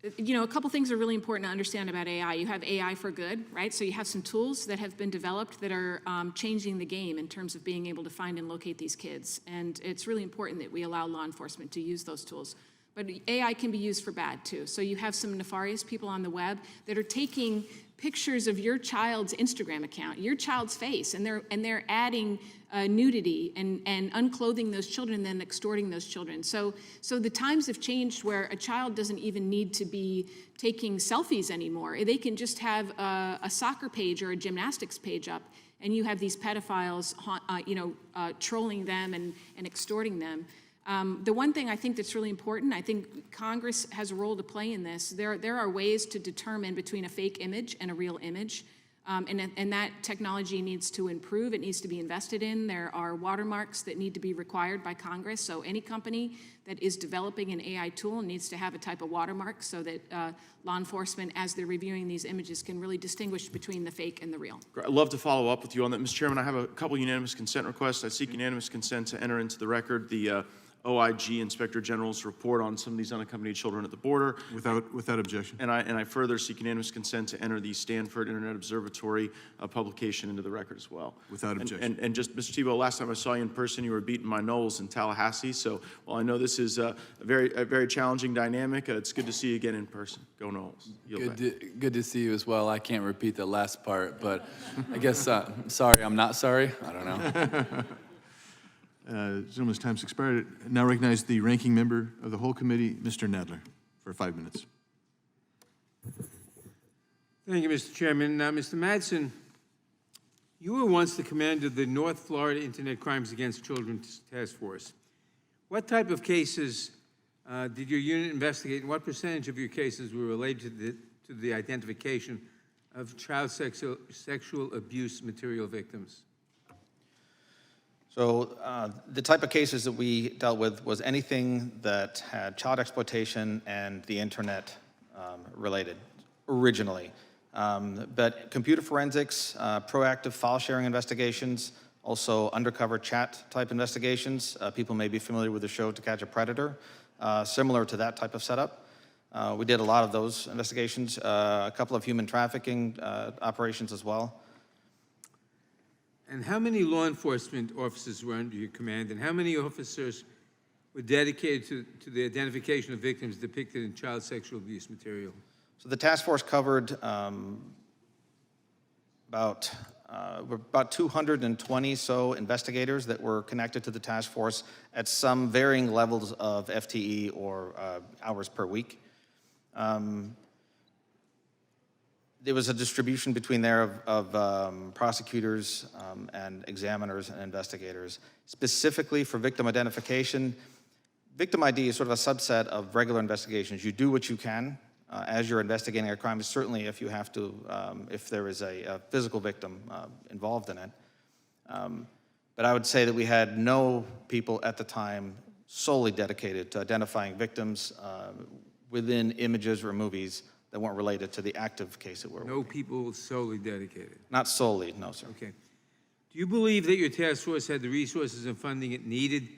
A couple things are really important to understand about AI. You have AI for good, right? So you have some tools that have been developed that are changing the game in terms of being able to find and locate these kids. And it's really important that we allow law enforcement to use those tools. But AI can be used for bad, too. So you have some nefarious people on the web that are taking pictures of your child's Instagram account, your child's face, and they're adding nudity and unclothing those children and then extorting those children. So the times have changed where a child doesn't even need to be taking selfies anymore. They can just have a soccer page or a gymnastics page up, and you have these pedophiles, trolling them and extorting them. The one thing I think that's really important, I think Congress has a role to play in this. There are ways to determine between a fake image and a real image, and that technology needs to improve. It needs to be invested in. There are watermarks that need to be required by Congress. So any company that is developing an AI tool needs to have a type of watermark so that law enforcement, as they're reviewing these images, can really distinguish between the fake and the real. I'd love to follow up with you on that. Mr. Chairman, I have a couple unanimous consent requests. I seek unanimous consent to enter into the record the OIG Inspector General's report on some of these unaccompanied children at the border. Without objection. And I further seek unanimous consent to enter the Stanford Internet Observatory publication into the record as well. Without objection. And just, Mr. Tebow, last time I saw you in person, you were beating my Knowles in Tallahassee. So while I know this is a very challenging dynamic, it's good to see you again in person. Go Knowles. Good to see you as well. I can't repeat the last part, but I guess, sorry, I'm not sorry. I don't know. Gentleman's time's expired. Now recognize the ranking member of the whole committee, Mr. Nadler, for 5 minutes. Thank you, Mr. Chairman. Mr. Madsen, you were once the commander of the North Florida Internet Crimes Against Children Task Force. What type of cases did your unit investigate, and what percentage of your cases were related to the identification of child sexual abuse material victims? So the type of cases that we dealt with was anything that had child exploitation and the internet related originally. But computer forensics, proactive file sharing investigations, also undercover chat type investigations. People may be familiar with the show To Catch a Predator, similar to that type of setup. We did a lot of those investigations, a couple of human trafficking operations as well. And how many law enforcement officers were under your command, and how many officers were dedicated to the identification of victims depicted in child sexual abuse material? So the task force covered about 220 so investigators that were connected to the task force at some varying levels of FTE or hours per week. There was a distribution between there of prosecutors and examiners and investigators. Specifically for victim identification, victim ID is sort of a subset of regular investigations. You do what you can as you're investigating a crime, certainly if you have to, if there is a physical victim involved in it. But I would say that we had no people at the time solely dedicated to identifying victims within images or movies that weren't related to the active case that we're No people solely dedicated? Not solely, no, sir. Okay. Do you believe that your task force had the resources and funding it needed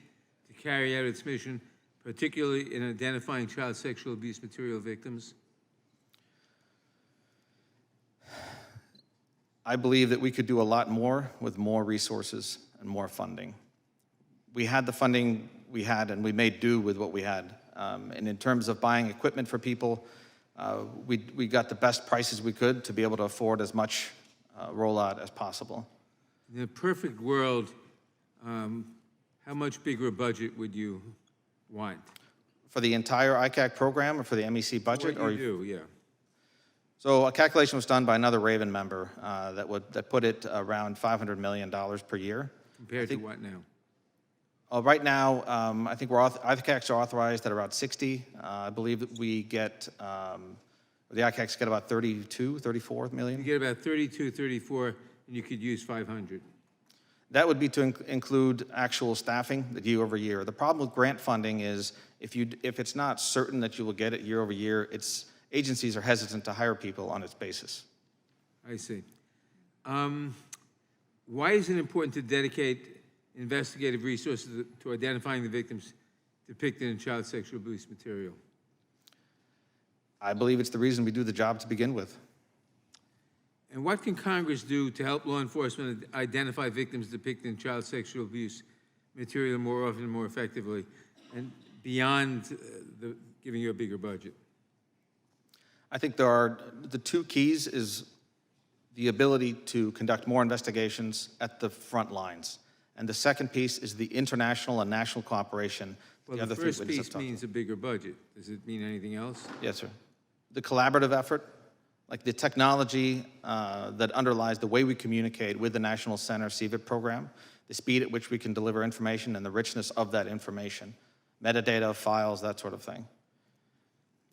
to carry out its mission, particularly in identifying child sexual abuse material victims? I believe that we could do a lot more with more resources and more funding. We had the funding we had, and we made do with what we had. And in terms of buying equipment for people, We got the best prices we could to be able to afford as much rollout as possible. In a perfect world, how much bigger a budget would you want? For the entire ICAC program or for the MEC budget? What you do, yeah. So a calculation was done by another Raven member that put it around $500 million per year. Compared to what now? Right now, I think ICACs are authorized at around 60. I believe that we get, the ICACs get about 32, 34 million. You get about 32, 34, and you could use 500. That would be to include actual staffing that year over year. The problem with grant funding is if it's not certain that you will get it year over year, agencies are hesitant to hire people on its basis. I see. Why is it important to dedicate investigative resources to identifying the victims depicted in child sexual abuse material? I believe it's the reason we do the job to begin with. And what can Congress do to help law enforcement identify victims depicted in child sexual abuse material more often and more effectively, and beyond giving you a bigger budget? I think the two keys is the ability to conduct more investigations at the front lines. And the second piece is the international and national cooperation. Well, the first piece means a bigger budget. Does it mean anything else? Yes, sir. The collaborative effort, like the technology that underlies the way we communicate with the National Center CVIP program, the speed at which we can deliver information and the richness of that information, metadata, files, that sort of thing.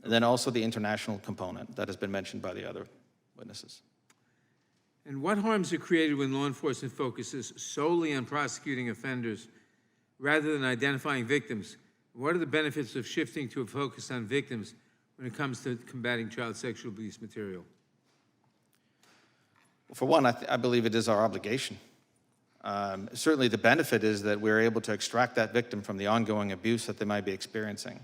And then also the international component that has been mentioned by the other witnesses. And what harms are created when law enforcement focuses solely on prosecuting offenders rather than identifying victims? What are the benefits of shifting to a focus on victims when it comes to combating child sexual abuse material? Well, for one, I believe it is our obligation. Certainly the benefit is that we're able to extract that victim from the ongoing abuse that they might be experiencing.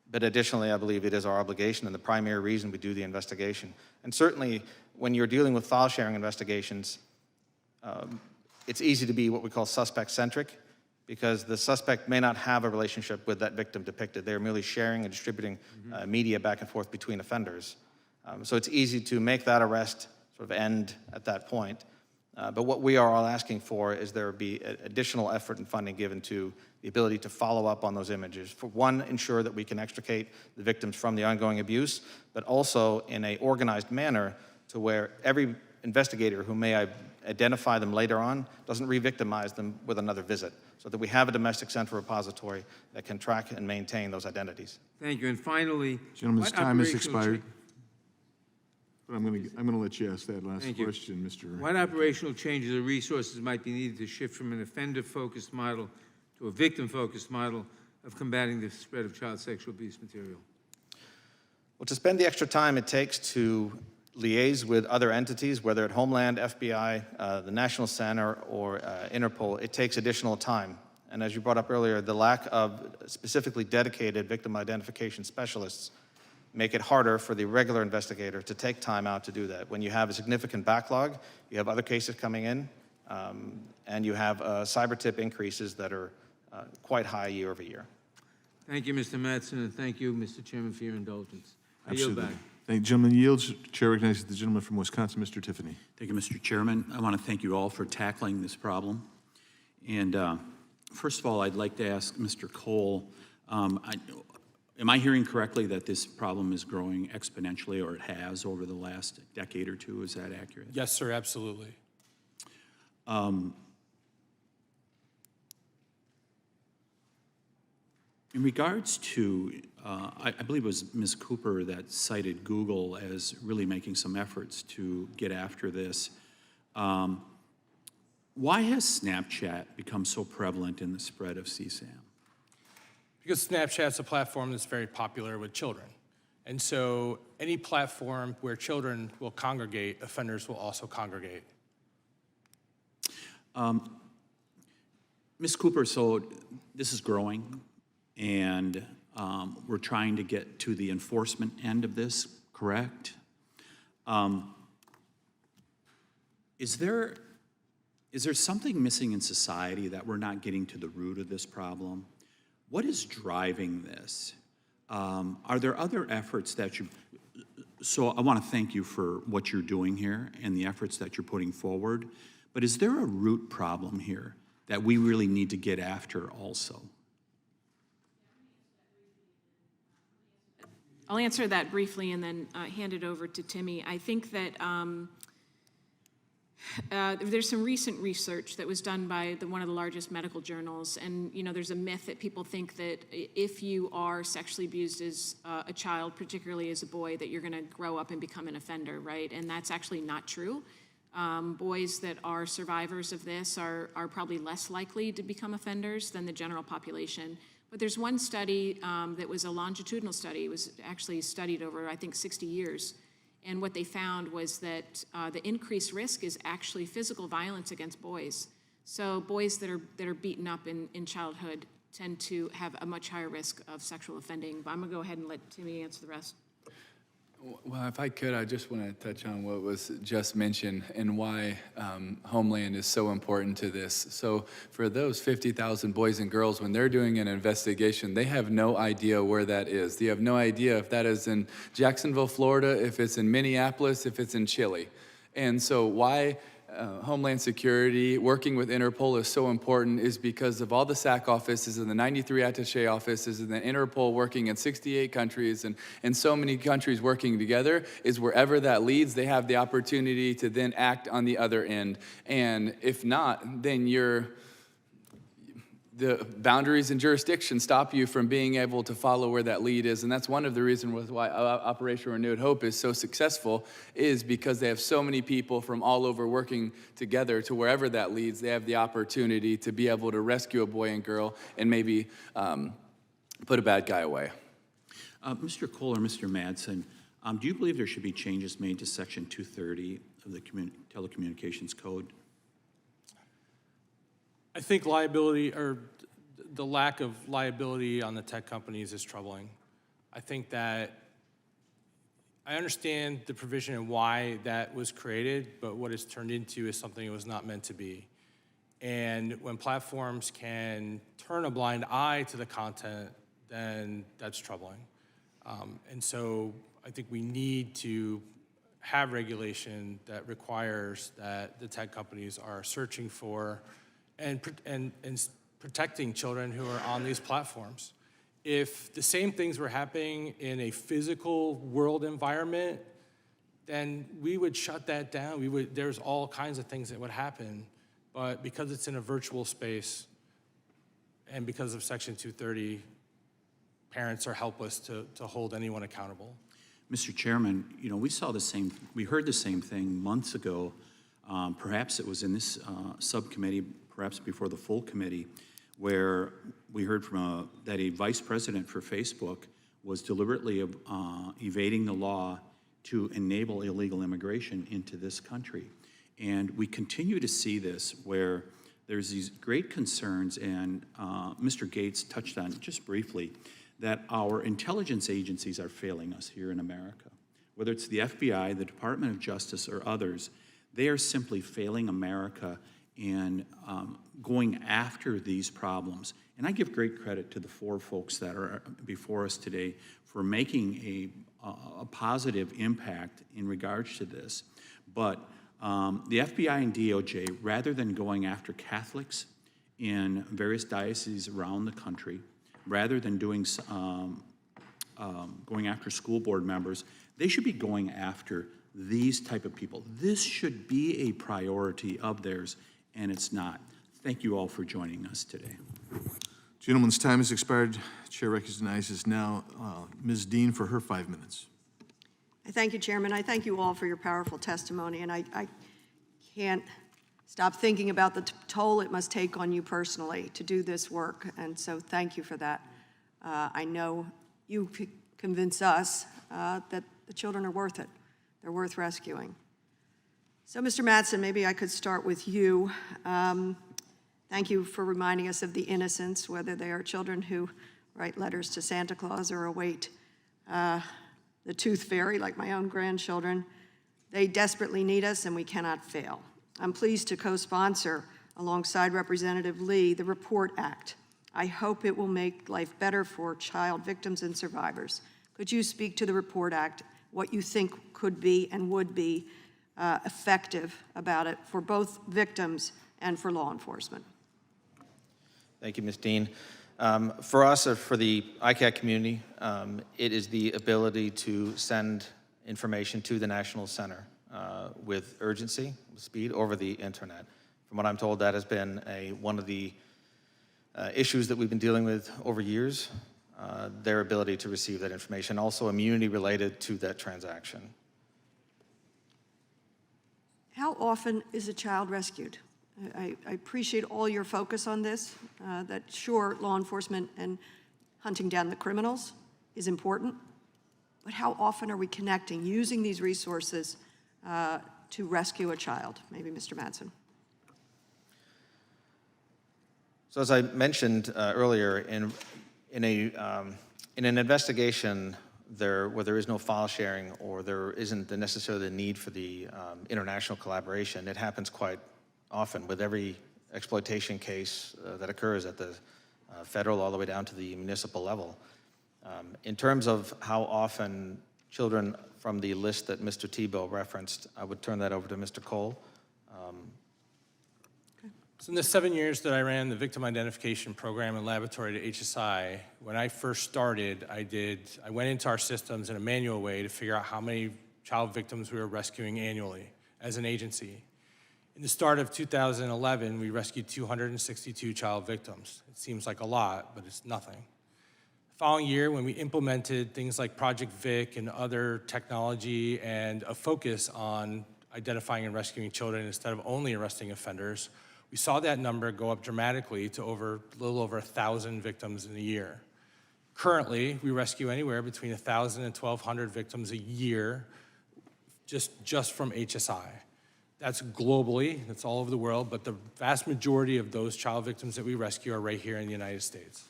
But additionally, I believe it is our obligation and the primary reason we do the investigation. And certainly, when you're dealing with file-sharing investigations, it's easy to be what we call suspect-centric, because the suspect may not have a relationship with that victim depicted. They're merely sharing and distributing media back and forth between offenders. So it's easy to make that arrest sort of end at that point. But what we are all asking for is there be additional effort and funding given to the ability to follow up on those images. For one, ensure that we can extricate the victims from the ongoing abuse, but also in an organized manner to where every investigator who may identify them later on doesn't re-victimize them with another visit, so that we have a domestic center repository that can track and maintain those identities. Thank you. And finally, Gentleman's what time has operational expired. But I'm going to let you ask that last Thank you. question, Mr. What operational changes or resources might be needed to shift from an offender-focused model to a victim-focused model of combating the spread of child sexual abuse material? Well, to spend the extra time it takes to liaise with other entities, whether at Homeland, FBI, the National Center, or Interpol, it takes additional time. And as you brought up earlier, the lack of specifically dedicated victim identification specialists make it harder for the regular investigator to take time out to do that. When you have a significant backlog, you have other cases coming in, and you have cyber tip increases that are quite high year over year. Thank you, Mr. Madsen, and thank you, Mr. Chairman, for your indulgence. I yield Absolutely. back. Thank you. Gentleman yields. Chair recognizes the gentleman from Wisconsin, Mr. Tiffany. Thank you, Mr. Chairman. I want to thank you all for tackling this problem. And first of all, I'd like to ask Mr. Cole, am I hearing correctly that this problem is growing exponentially, or it has over the last decade or two? Is that accurate? Yes, sir, absolutely. In regards to, I believe it was Ms. Cooper that cited Google as really making some efforts to get after this. Why has Snapchat become so prevalent in the spread of CSAM? Because Snapchat's a platform that's very popular with children. And so any platform where children will congregate, offenders will also congregate. Ms. Cooper, so this is growing, and we're trying to get to the enforcement end of this, correct? Is there something missing in society that we're not getting to the root of this problem? What is driving this? Are there other efforts that you, so I want to thank you for what you're doing here and the efforts that you're putting forward, but is there a root problem here that we really need to get after also? I'll answer that briefly and then hand it over to Timmy. I think that there's some recent research that was done by one of the largest medical journals, and there's a myth that people think that if you are sexually abused as a child, particularly as a boy, that you're going to grow up and become an offender, right? And that's actually not true. Boys that are survivors of this are probably less likely to become offenders than the general population. But there's one study that was a longitudinal study. It was actually studied over, I think, 60 years. And what they found was that the increased risk is actually physical violence against boys. So boys that are beaten up in childhood tend to have a much higher risk of sexual offending. But I'm going to go ahead and let Timmy answer the rest. Well, if I could, I just want to touch on what was just mentioned and why Homeland is so important to this. So for those 50,000 boys and girls, when they're doing an investigation, they have no idea where that is. They have no idea if that is in Jacksonville, Florida, if it's in Minneapolis, if it's in Chile. And so why Homeland Security working with Interpol is so important is because of all the SAC offices and the 93 attaché offices and the Interpol working in 68 countries and so many countries working together is wherever that leads, they have the opportunity to then act on the other end. And if not, then the boundaries and jurisdiction stop you from being able to follow where that lead is. And that's one of the reasons why Operation Renewed Hope is so successful, is because they have so many people from all over working together to wherever that leads. They have the opportunity to be able to rescue a boy and girl and maybe put a bad guy away. Mr. Cole or Mr. Madsen, do you believe there should be changes made to Section 230 of the Telecommunications Code? I think liability, or the lack of liability on the tech companies is troubling. I think that I understand the provision and why that was created, but what it's turned into is something it was not meant to be. And when platforms can turn a blind eye to the content, then that's troubling. And so I think we need to have regulation that requires that the tech companies are searching for and protecting children who are on these platforms. If the same things were happening in a physical world environment, then we would shut that down. There's all kinds of things that would happen. But because it's in a virtual space and because of Section 230, parents are helpless to hold anyone accountable. Mr. Chairman, we heard the same thing months ago. Perhaps it was in this subcommittee, perhaps before the full committee, where we heard from that a vice president for Facebook was deliberately evading the law to enable illegal immigration into this country. And we continue to see this where there's these great concerns, and Mr. Gates touched on it just briefly, that our intelligence agencies are failing us here in America. Whether it's the FBI, the Department of Justice, or others, they are simply failing America and going after these problems. And I give great credit to the four folks that are before us today for making a positive impact in regards to this. But the FBI and DOJ, rather than going after Catholics in various dioceses around the country, rather than going after school board members, they should be going after these type of people. This should be a priority of theirs, and it's not. Thank you all for joining us today. Gentleman's time has expired. Chair recognizes now Ms. Dean for her 5 minutes. I thank you, Chairman. I thank you all for your powerful testimony, and I can't stop thinking about the toll it must take on you personally to do this work, and so thank you for that. I know you convince us that the children are worth it. They're worth rescuing. So, Mr. Madsen, maybe I could start with you. Thank you for reminding us of the innocents, whether they are children who write letters to Santa Claus or await the tooth fairy, like my own grandchildren. They desperately need us, and we cannot fail. I'm pleased to co-sponsor, alongside Representative Lee, the REPORT Act. I hope it will make life better for child victims and survivors. Could you speak to the Report Act, what you think could be and would be effective about it for both victims and for law enforcement? Thank you, Ms. Dean. For us, or for the ICAC community, it is the ability to send information to the National Center with urgency, with speed, over the internet. From what I'm told, that has been one of the issues that we've been dealing with over years, their ability to receive that information, also immunity related to that transaction. How often is a child rescued? I appreciate all your focus on this, that sure, law enforcement and hunting down the criminals is important, but how often are we connecting, using these resources to rescue a child? Maybe Mr. Madsen. So as I mentioned earlier, in an investigation where there is no file sharing or there isn't necessarily the need for the international collaboration, it happens quite often with every exploitation case that occurs at the federal all the way down to the municipal level. In terms of how often children from the list that Mr. Tebow referenced, I would turn that over to Mr. Cole. So in the 7 years that I ran the victim identification program and laboratory at HSI, when I first started, I went into our systems in a manual way to figure out how many child victims we were rescuing annually as an agency. In the start of 2011, we rescued 262 child victims. It seems like a lot, but it's nothing. The following year, when we implemented things like Project Vic and other technology and a focus on identifying and rescuing children instead of only arresting offenders, we saw that number go up dramatically to a little over 1,000 victims in a year. Currently, we rescue anywhere between 1,000 and 1,200 victims a year just from HSI. That's globally, that's all over the world, but the vast majority of those child victims that we rescue are right here in the United States.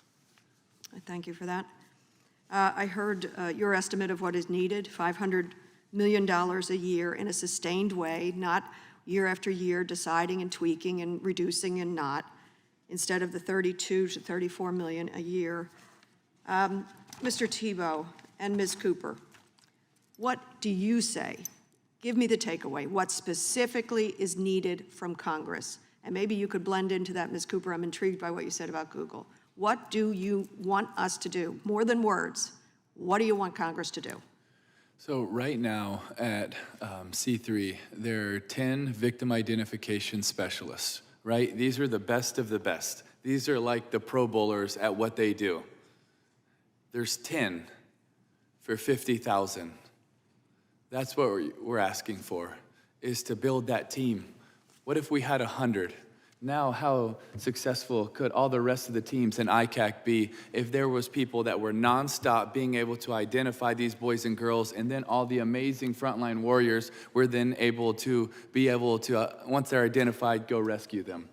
Thank you for that. I heard your estimate of what is needed, $500 million a year in a sustained way, not year after year deciding and tweaking and reducing and not, instead of the 32 to 34 million a year. Mr. Tebow and Ms. Cooper, what do you say? Give me the takeaway. What specifically is needed from Congress? And maybe you could blend into that, Ms. Cooper. I'm intrigued by what you said about Google. What do you want us to do? More than words, what do you want Congress to do? So right now at C3, there are 10 victim identification specialists, right? These are the best of the best. These are like the Pro Bowlers at what they do. There's 10 for 50,000. That's what we're asking for, is to build that team. What if we had 100? Now, how successful could all the rest of the teams in ICAC be if there was people that were nonstop being able to identify these boys and girls, and then all the amazing frontline warriors were then able to once they're identified, go rescue them.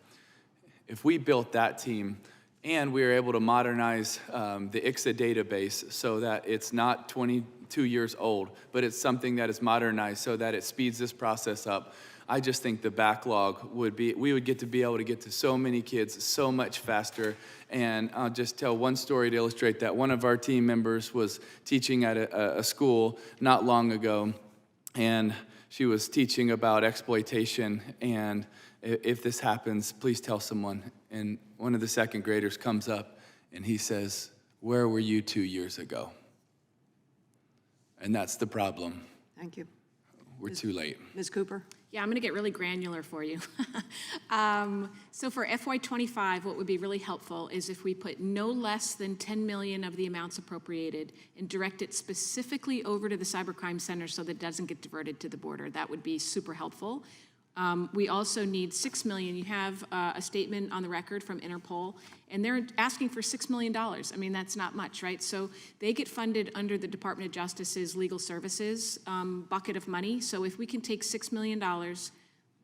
If we built that team, and we were able to modernize the ICSA database so that it's not 22 years old, but it's something that is modernized so that it speeds this process up, I just think the backlog we would get to be able to get to so many kids so much faster. And I'll just tell one story to illustrate that. One of our team members was teaching at a school not long ago, and she was teaching about exploitation. And if this happens, please tell someone. And one of the second graders comes up and he says, "Where were you 2 years ago?" And that's the problem. Thank you. We're too late. Ms. Cooper? Yeah, I'm going to get really granular for you. So for FY25, what would be really helpful is if we put no less than 10 million of the amounts appropriated and direct it specifically over to the Cybercrime Center so that it doesn't get diverted to the border. That would be super helpful. We also need 6 million. You have a statement on the record from Interpol, and they're asking for $6 million. I mean, that's not much, right? So they get funded under the Department of Justice's legal services bucket of money. So if we can take $6 million,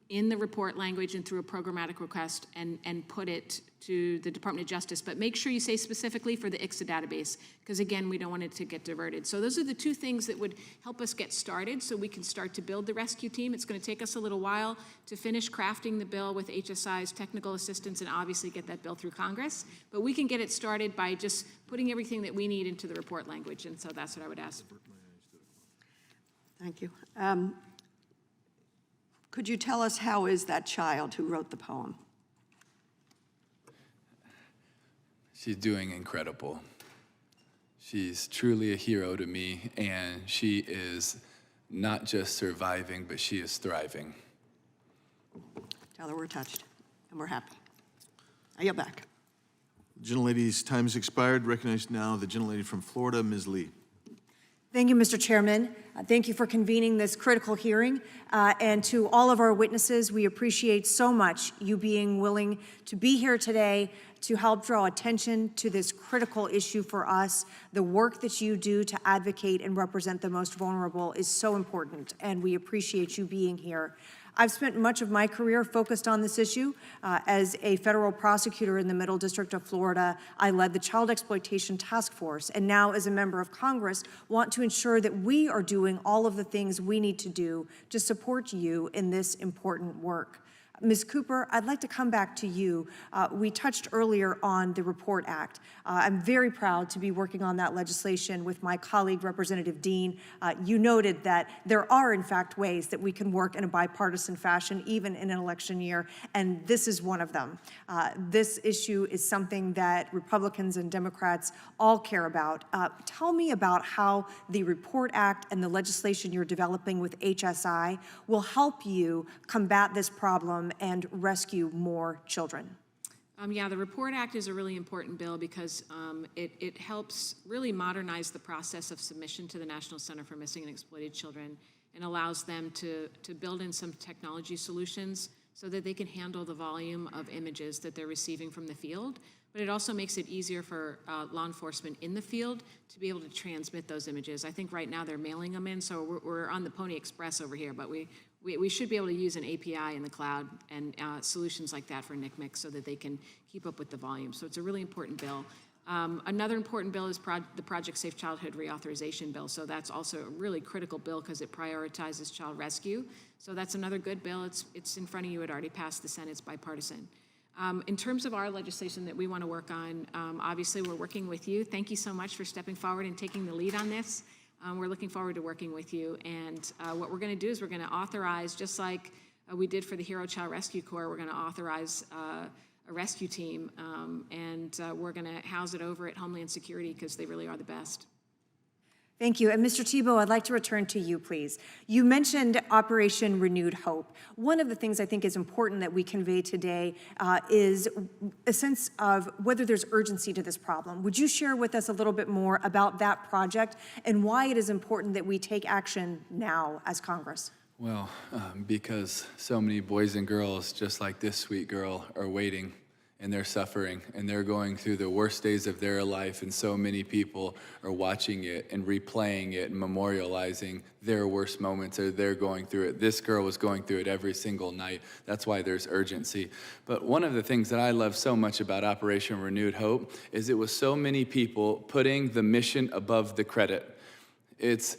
in the report language and through a programmatic request and put it to the Department of Justice. But make sure you say specifically for the ICSA database, because again, we don't want it to get diverted. So those are the two things that would help us get started so we can start to build the rescue team. It's going to take us a little while to finish crafting the bill with HSI's technical assistance and obviously get that bill through Congress. But we can get it started by just putting everything that we need into the report language. And so that's what I would ask. Thank you. Could you tell us how is that child who wrote the poem? She's doing incredible. She's truly a hero to me, and she is not just surviving, but she is thriving. Tell her we're touched and we're happy. I yield back. Gentlelady's time has expired. Recognize now the gentlelady from Florida, Ms. Lee. Thank you, Mr. Chairman. Thank you for convening this critical hearing. And to all of our witnesses, we appreciate so much you being willing to be here today to help draw attention to this critical issue for us. The work that you do to advocate and represent the most vulnerable is so important, and we appreciate you being here. I've spent much of my career focused on this issue. As a federal prosecutor in the Middle District of Florida, I led the Child Exploitation Task Force, and now as a member of Congress, want to ensure that we are doing all of the things we need to do to support you in this important work. Ms. Cooper, I'd like to come back to you. We touched earlier on the Report Act. I'm very proud to be working on that legislation with my colleague, Representative Dean. You noted that there are, in fact, ways that we can work in a bipartisan fashion, even in an election year, and this is one of them. This issue is something that Republicans and Democrats all care about. Tell me about how the Report Act and the legislation you're developing with HSI will help you combat this problem and rescue more children. Yeah, the Report Act is a really important bill because it helps really modernize the process of submission to the National Center for Missing and Exploited Children and allows them to build in some technology solutions so that they can handle the volume of images that they're receiving from the field. But it also makes it easier for law enforcement in the field to be able to transmit those images. I think right now they're mailing them in, so we're on the Pony Express over here, but we should be able to use an API in the cloud and solutions like that for NCMEC so that they can keep up with the volume. So it's a really important bill. Another important bill is the Project Safe Childhood Reauthorization Bill. So that's also a really critical bill because it prioritizes child rescue. So that's another good bill. It's in front of you. It already passed the Senate. It's bipartisan. In terms of our legislation that we want to work on, obviously we're working with you. Thank you so much for stepping forward and taking the lead on this. We're looking forward to working with you. And what we're going to do is we're going to authorize, just like we did for the Hero Child Rescue Corps, we're going to authorize a rescue team, and we're going to house it over at Homeland Security because they really are the best. Thank you. And Mr. Tebow, I'd like to return to you, please. You mentioned Operation Renewed Hope. One of the things I think is important that we convey today is a sense of whether there's urgency to this problem. Would you share with us a little bit more about that project and why it is important that we take action now as Congress? Well, because so many boys and girls, just like this sweet girl, are waiting, and they're suffering, and they're going through the worst days of their life, and so many people are watching it and replaying it and memorializing their worst moments, or they're going through it. This girl was going through it every single night. That's why there's urgency. But one of the things that I love so much about Operation Renewed Hope is it was so many people putting the mission above the credit. It's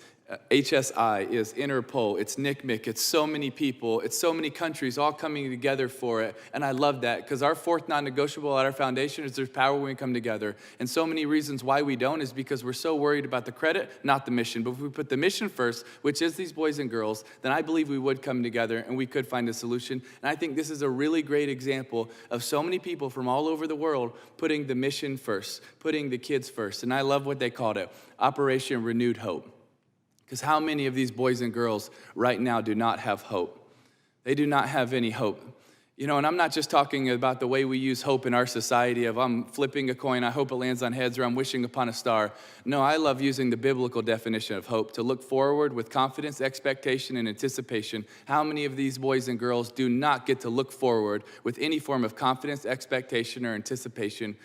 HSI, is Interpol, it's NCMEC, it's so many people, it's so many countries all coming together for it. And I love that because our fourth non-negotiable at our foundation is there's power when we come together. And so many reasons why we don't is because we're so worried about the credit, not the mission. But if we put the mission first, which is these boys and girls, then I believe we would come together and we could find a solution. And I think this is a really great example of so many people from all over the world putting the mission first, putting the kids first. And I love what they called it, Operation Renewed Hope. Because how many of these boys and girls right now do not have hope? They do not have any hope. You know, and I'm not just talking about the way we use hope in our society of I'm flipping a coin, I hope it lands on heads, or I'm wishing upon a star. No, I love using the biblical definition of hope, to look forward with confidence, expectation, and anticipation. How many of these boys and girls do not get to look forward with any form of confidence, expectation, or anticipation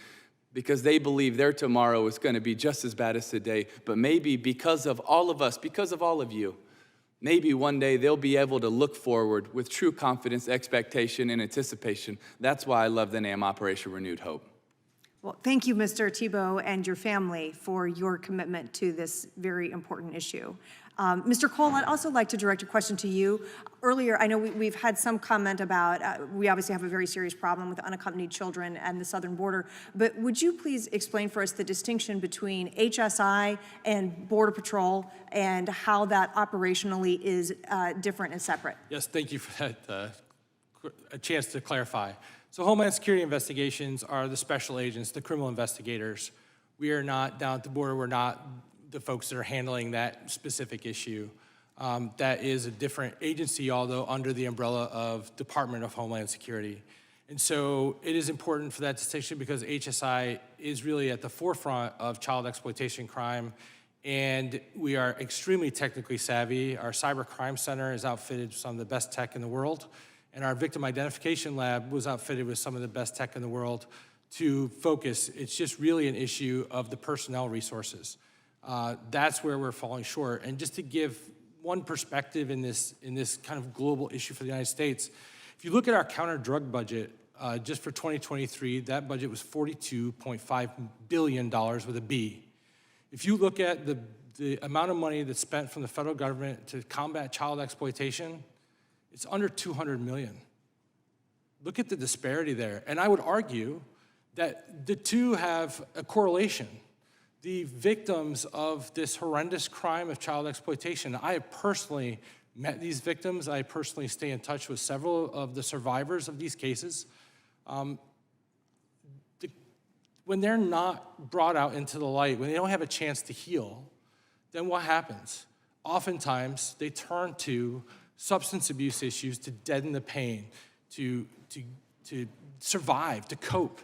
because they believe their tomorrow is going to be just as bad as today, but maybe because of all of us, because of all of you, maybe one day they'll be able to look forward with true confidence, expectation, and anticipation. That's why I love the name Operation Renewed Hope. Well, thank you, Mr. Tebow, and your family for your commitment to this very important issue. Mr. Cole, I'd also like to direct a question to you. Earlier, I know we've had some comment about, we obviously have a very serious problem with unaccompanied children and the southern border, but would you please explain for us the distinction between HSI and Border Patrol and how that operationally is different and separate? Yes, thank you for that, a chance to clarify. So Homeland Security investigations are the special agents, the criminal investigators. We are not down at the border. We're not the folks that are handling that specific issue. That is a different agency, although under the umbrella of Department of Homeland Security. And so it is important for that distinction because HSI is really at the forefront of child exploitation crime, and we are extremely technically savvy. Our cyber crime center is outfitted with some of the best tech in the world, and our victim identification lab was outfitted with some of the best tech in the world to focus. It's just really an issue of the personnel resources. That's where we're falling short. And just to give one perspective in this kind of global issue for the United States, if you look at our counter-drug budget, just for 2023, that budget was $42.5 billion with a B. If you look at the amount of money that's spent from the federal government to combat child exploitation, it's under $200 million. Look at the disparity there. And I would argue that the two have a correlation. The victims of this horrendous crime of child exploitation, I have personally met these victims. I personally stay in touch with several of the survivors of these cases. When they're not brought out into the light, when they don't have a chance to heal, then what happens? Oftentimes, they turn to substance abuse issues to deaden the pain, to survive, to cope.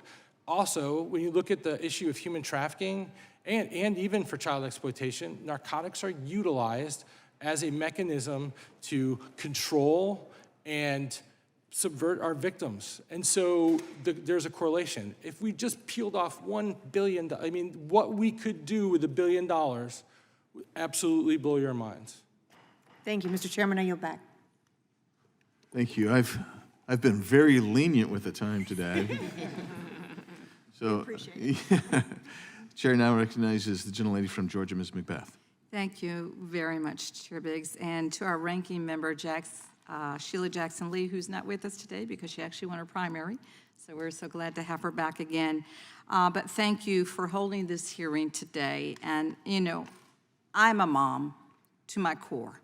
Also, when you look at the issue of human trafficking, and even for child exploitation, narcotics are utilized as a mechanism to control and subvert our victims. And so there's a correlation. If we just peeled off $1 billion, I mean, what we could do with $1 billion would absolutely blow your minds. Thank you, Mr. Chairman. I yield back. Thank you. I've been very lenient with the time today. So, Appreciate it. Chair now recognizes the gentlelady from Georgia, Ms. McBath. Thank you very much, Chair Biggs. And to our ranking member, Sheila Jackson-Lee, who's not with us today because she actually won her primary. So we're so glad to have her back again. But thank you for holding this hearing today. And, you know, I'm a mom to my core.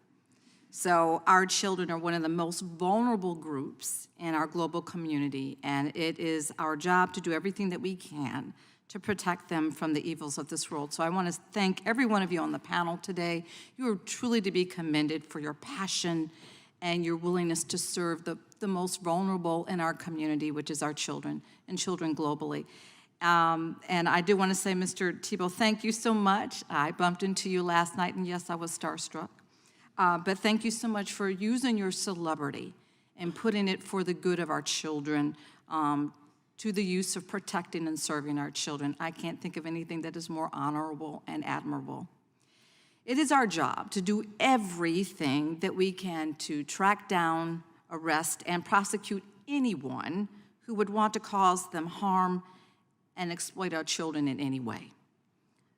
So our children are one of the most vulnerable groups in our global community, and it is our job to do everything that we can to protect them from the evils of this world. So I want to thank every one of you on the panel today. You are truly to be commended for your passion and your willingness to serve the most vulnerable in our community, which is our children and children globally. And I do want to say, Mr. Tebow, thank you so much. I bumped into you last night, and yes, I was starstruck. But thank you so much for using your celebrity and putting it for the good of our children, to the use of protecting and serving our children. I can't think of anything that is more honorable and admirable. It is our job to do everything that we can to track down, arrest, and prosecute anyone who would want to cause them harm and exploit our children in any way.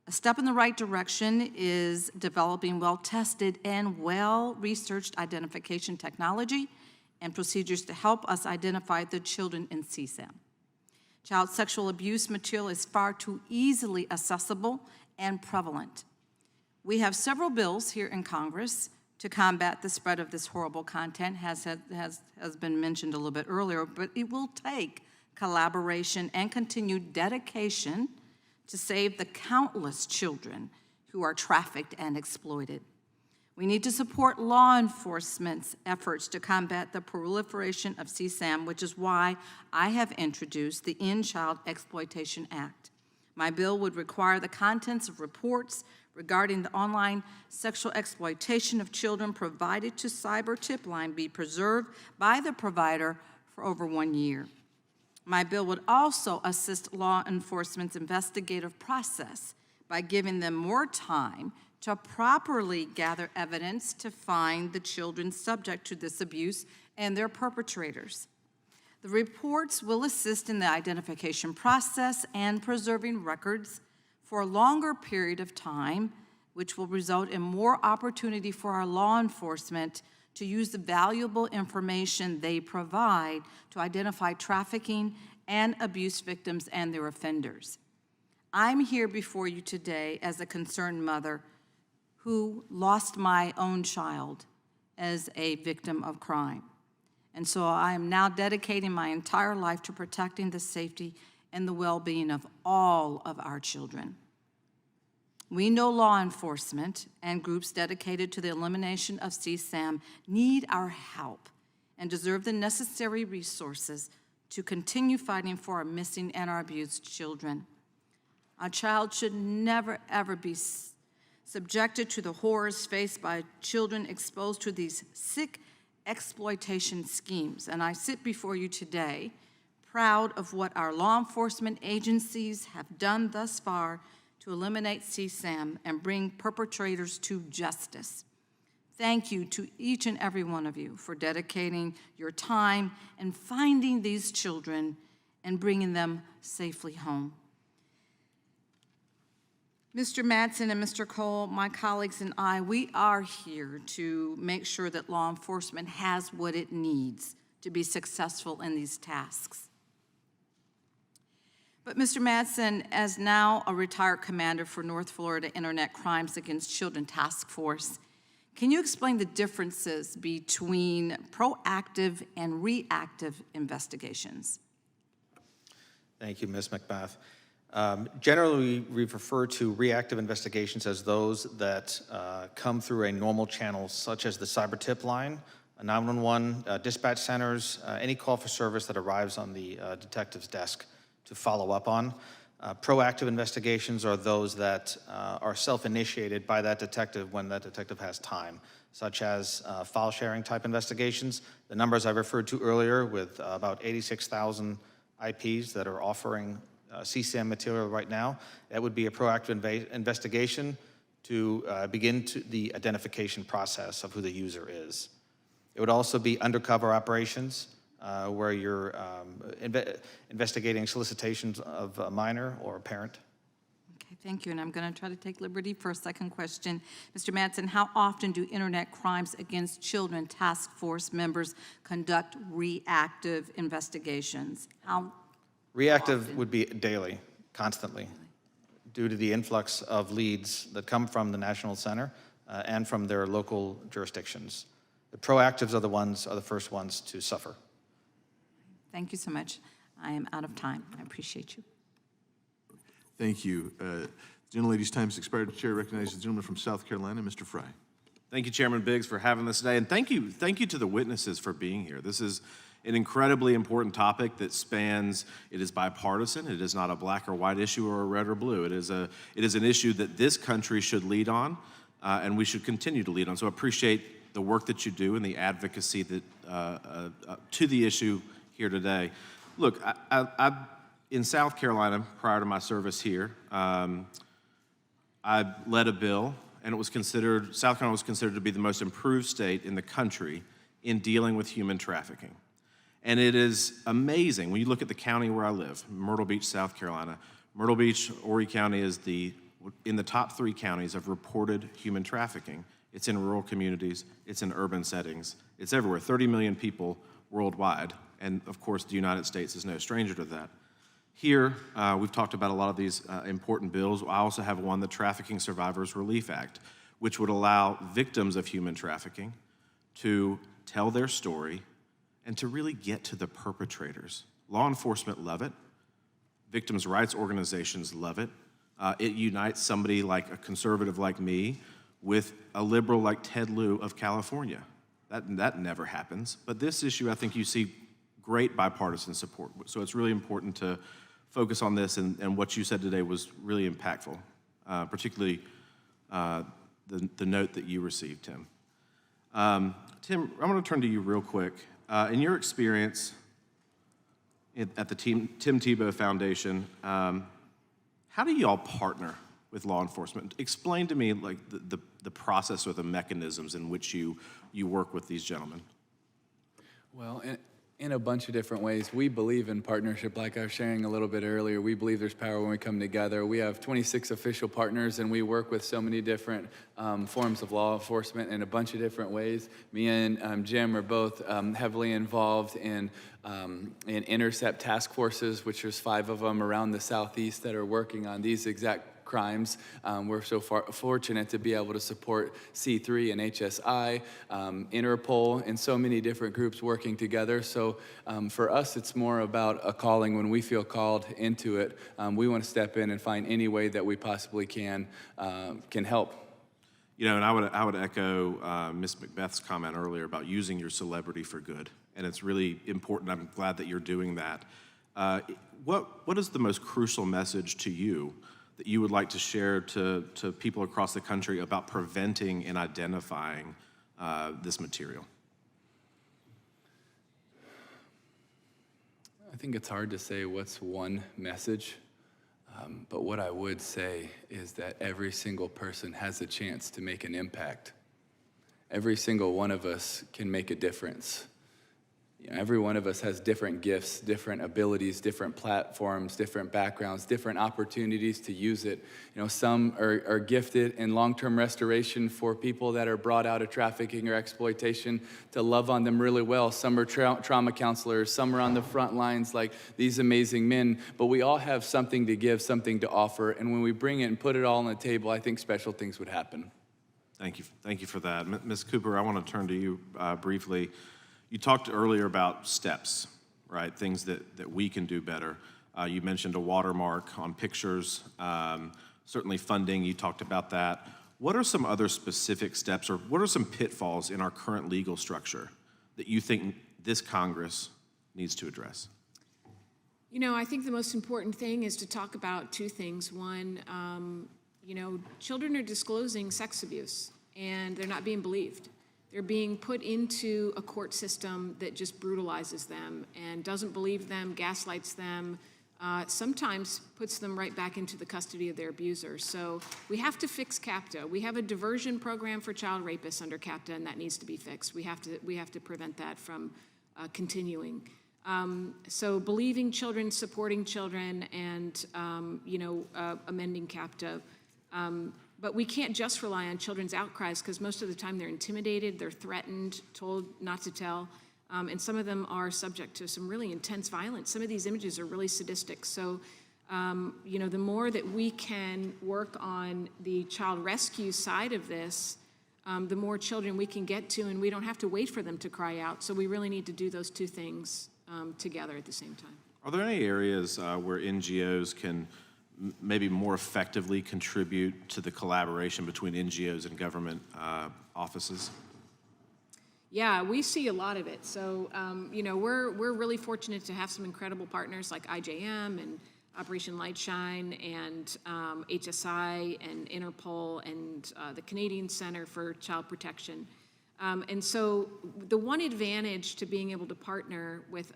A step in the right direction is developing well-tested and well-researched identification technology and procedures to help us identify the children in CSAM. Child sexual abuse material is far too easily accessible and prevalent. We have several bills here in Congress to combat the spread of this horrible content, has been mentioned a little bit earlier, but it will take collaboration and continued dedication to save the countless children who are trafficked and exploited. We need to support law enforcement's efforts to combat the proliferation of CSAM, which is why I have introduced the End Child Exploitation Act. My bill would require the contents of reports regarding the online sexual exploitation of children provided to Cyber Tip Line be preserved by the provider for over 1 year. My bill would also assist law enforcement's investigative process by giving them more time to properly gather evidence to find the children subject to this abuse and their perpetrators. The reports will assist in the identification process and preserving records for a longer period of time, which will result in more opportunity for our law enforcement to use the valuable information they provide to identify trafficking and abuse victims and their offenders. I'm here before you today as a concerned mother who lost my own child as a victim of crime. And so I am now dedicating my entire life to protecting the safety and the well-being of all of our children. We know law enforcement and groups dedicated to the elimination of CSAM need our help and deserve the necessary resources to continue fighting for our missing and our abused children. Our child should never, ever be subjected to the horrors faced by children exposed to these sick exploitation schemes. And I sit before you today proud of what our law enforcement agencies have done thus far to eliminate CSAM and bring perpetrators to justice. Thank you to each and every one of you for dedicating your time and finding these children and bringing them safely home. Mr. Madsen and Mr. Cole, my colleagues and I, we are here to make sure that law enforcement has what it needs to be successful in these tasks. But Mr. Madsen, as now a retired commander for North Florida Internet Crimes Against Children Task Force, can you explain the differences between proactive and reactive investigations? Thank you, Ms. McBath. Generally, we refer to reactive investigations as those that come through a normal channel, such as the cyber tip line, a 911, dispatch centers, any call for service that arrives on the detective's desk to follow up on. Proactive investigations are those that are self-initiated by that detective when that detective has time, such as file sharing type investigations. The numbers I referred to earlier with about 86,000 IPs that are offering CSAM material right now, that would be a proactive investigation to begin the identification process of who the user is. It would also be undercover operations where you're investigating solicitations of a minor or a parent. Okay, thank you, and I'm going to try to take liberty for a second question. Mr. Madsen, how often do Internet Crimes Against Children Task Force members conduct reactive investigations? How Reactive often? would be daily, constantly, due to the influx of leads that come from the National Center and from their local jurisdictions. The proactives are the first ones to suffer. Thank you so much. I am out of time. I appreciate you. Thank you. Gentlelady's time has expired. The chair recognizes the gentleman from South Carolina, Mr. Fry. Thank you, Chairman Biggs, for having this today, and thank you to the witnesses for being here. This is an incredibly important topic that spans, it is bipartisan, it is not a black or white issue or a red or blue. It is an issue that this country should lead on, and we should continue to lead on. So I appreciate the work that you do and the advocacy that to the issue here today. Look, I in South Carolina, prior to my service here, I led a bill, and South Carolina was considered to be the most improved state in the country in dealing with human trafficking. And it is amazing when you look at the county where I live, Myrtle Beach, South Carolina. Myrtle Beach, Horry County is in the top 3 counties of reported human trafficking. It's in rural communities, it's in urban settings, it's everywhere. 30 million people worldwide, and of course the United States is no stranger to that. Here, we've talked about a lot of these important bills. I also have one, the Trafficking Survivors Relief Act, which would allow victims of human trafficking to tell their story and to really get to the perpetrators. Law enforcement love it. Victims' rights organizations love it. It unites somebody like a conservative like me with a liberal like Ted Lieu of California. That never happens. But this issue, I think you see great bipartisan support. So it's really important to focus on this, and what you said today was really impactful, particularly the note that you received, Tim. Tim, I'm going to turn to you real quick. In your experience at the Tim Tebow Foundation, how do you all partner with law enforcement. Explain to me like the process or the mechanisms in which you work with these gentlemen. Well, in a bunch of different ways. We believe in partnership, like I was sharing a little bit earlier. We believe there's power when we come together. We have 26 official partners, and we work with so many different forms of law enforcement in a bunch of different ways. Me and Jim are both heavily involved in intercept task forces, which there's 5 of them around the Southeast that are working on these exact crimes. We're so fortunate to be able to support C3 and HSI, Interpol, and so many different groups working together. So for us, it's more about a calling. When we feel called into it, we want to step in and find any way that we possibly can help. You know, and I would echo Ms. Macbeth's comment earlier about using your celebrity for good, and it's really important. I'm glad that you're doing that. What is the most crucial message to you that you would like to share to people across the country about preventing and identifying this material? I think it's hard to say what's one message, but what I would say is that every single person has a chance to make an impact. Every single one of us can make a difference. You know, every one of us has different gifts, different abilities, different platforms, different backgrounds, different opportunities to use it. You know, some are gifted in long-term restoration for people that are brought out of trafficking or exploitation to love on them really well. Some are trauma counselors, some are on the front lines like these amazing men, but we all have something to give, something to offer, and when we bring it and put it all on the table, I think special things would happen. Thank you for that. Ms. Cooper, I want to turn to you briefly. You talked earlier about steps, right? Things that we can do better. You mentioned a watermark on pictures, certainly funding, you talked about that. What are some other specific steps, or what are some pitfalls in our current legal structure that you think this Congress needs to address? You know, I think the most important thing is to talk about 2 things. One, you know, children are disclosing sex abuse, and they're not being believed. They're being put into a court system that just brutalizes them and doesn't believe them, gaslights them, sometimes puts them right back into the custody of their abusers. So we have to fix CAPTA. We have a diversion program for child rapists under CAPTA, and that needs to be fixed. We have to prevent that from continuing. So believing children, supporting children, and amending CAPTA. But we can't just rely on children's outcries, because most of the time they're intimidated, they're threatened, told not to tell, and some of them are subject to some really intense violence. Some of these images are really sadistic. So, the more that we can work on the child rescue side of this, the more children we can get to, and we don't have to wait for them to cry out. So we really need to do those 2 things together at the same time. Are there any areas where NGOs can maybe more effectively contribute to the collaboration between NGOs and government offices? Yeah, we see a lot of it. So, we're really fortunate to have some incredible partners like IJM and Operation Lightshine and HSI and Interpol and the Canadian Center for Child Protection. And so the one advantage to being able to partner with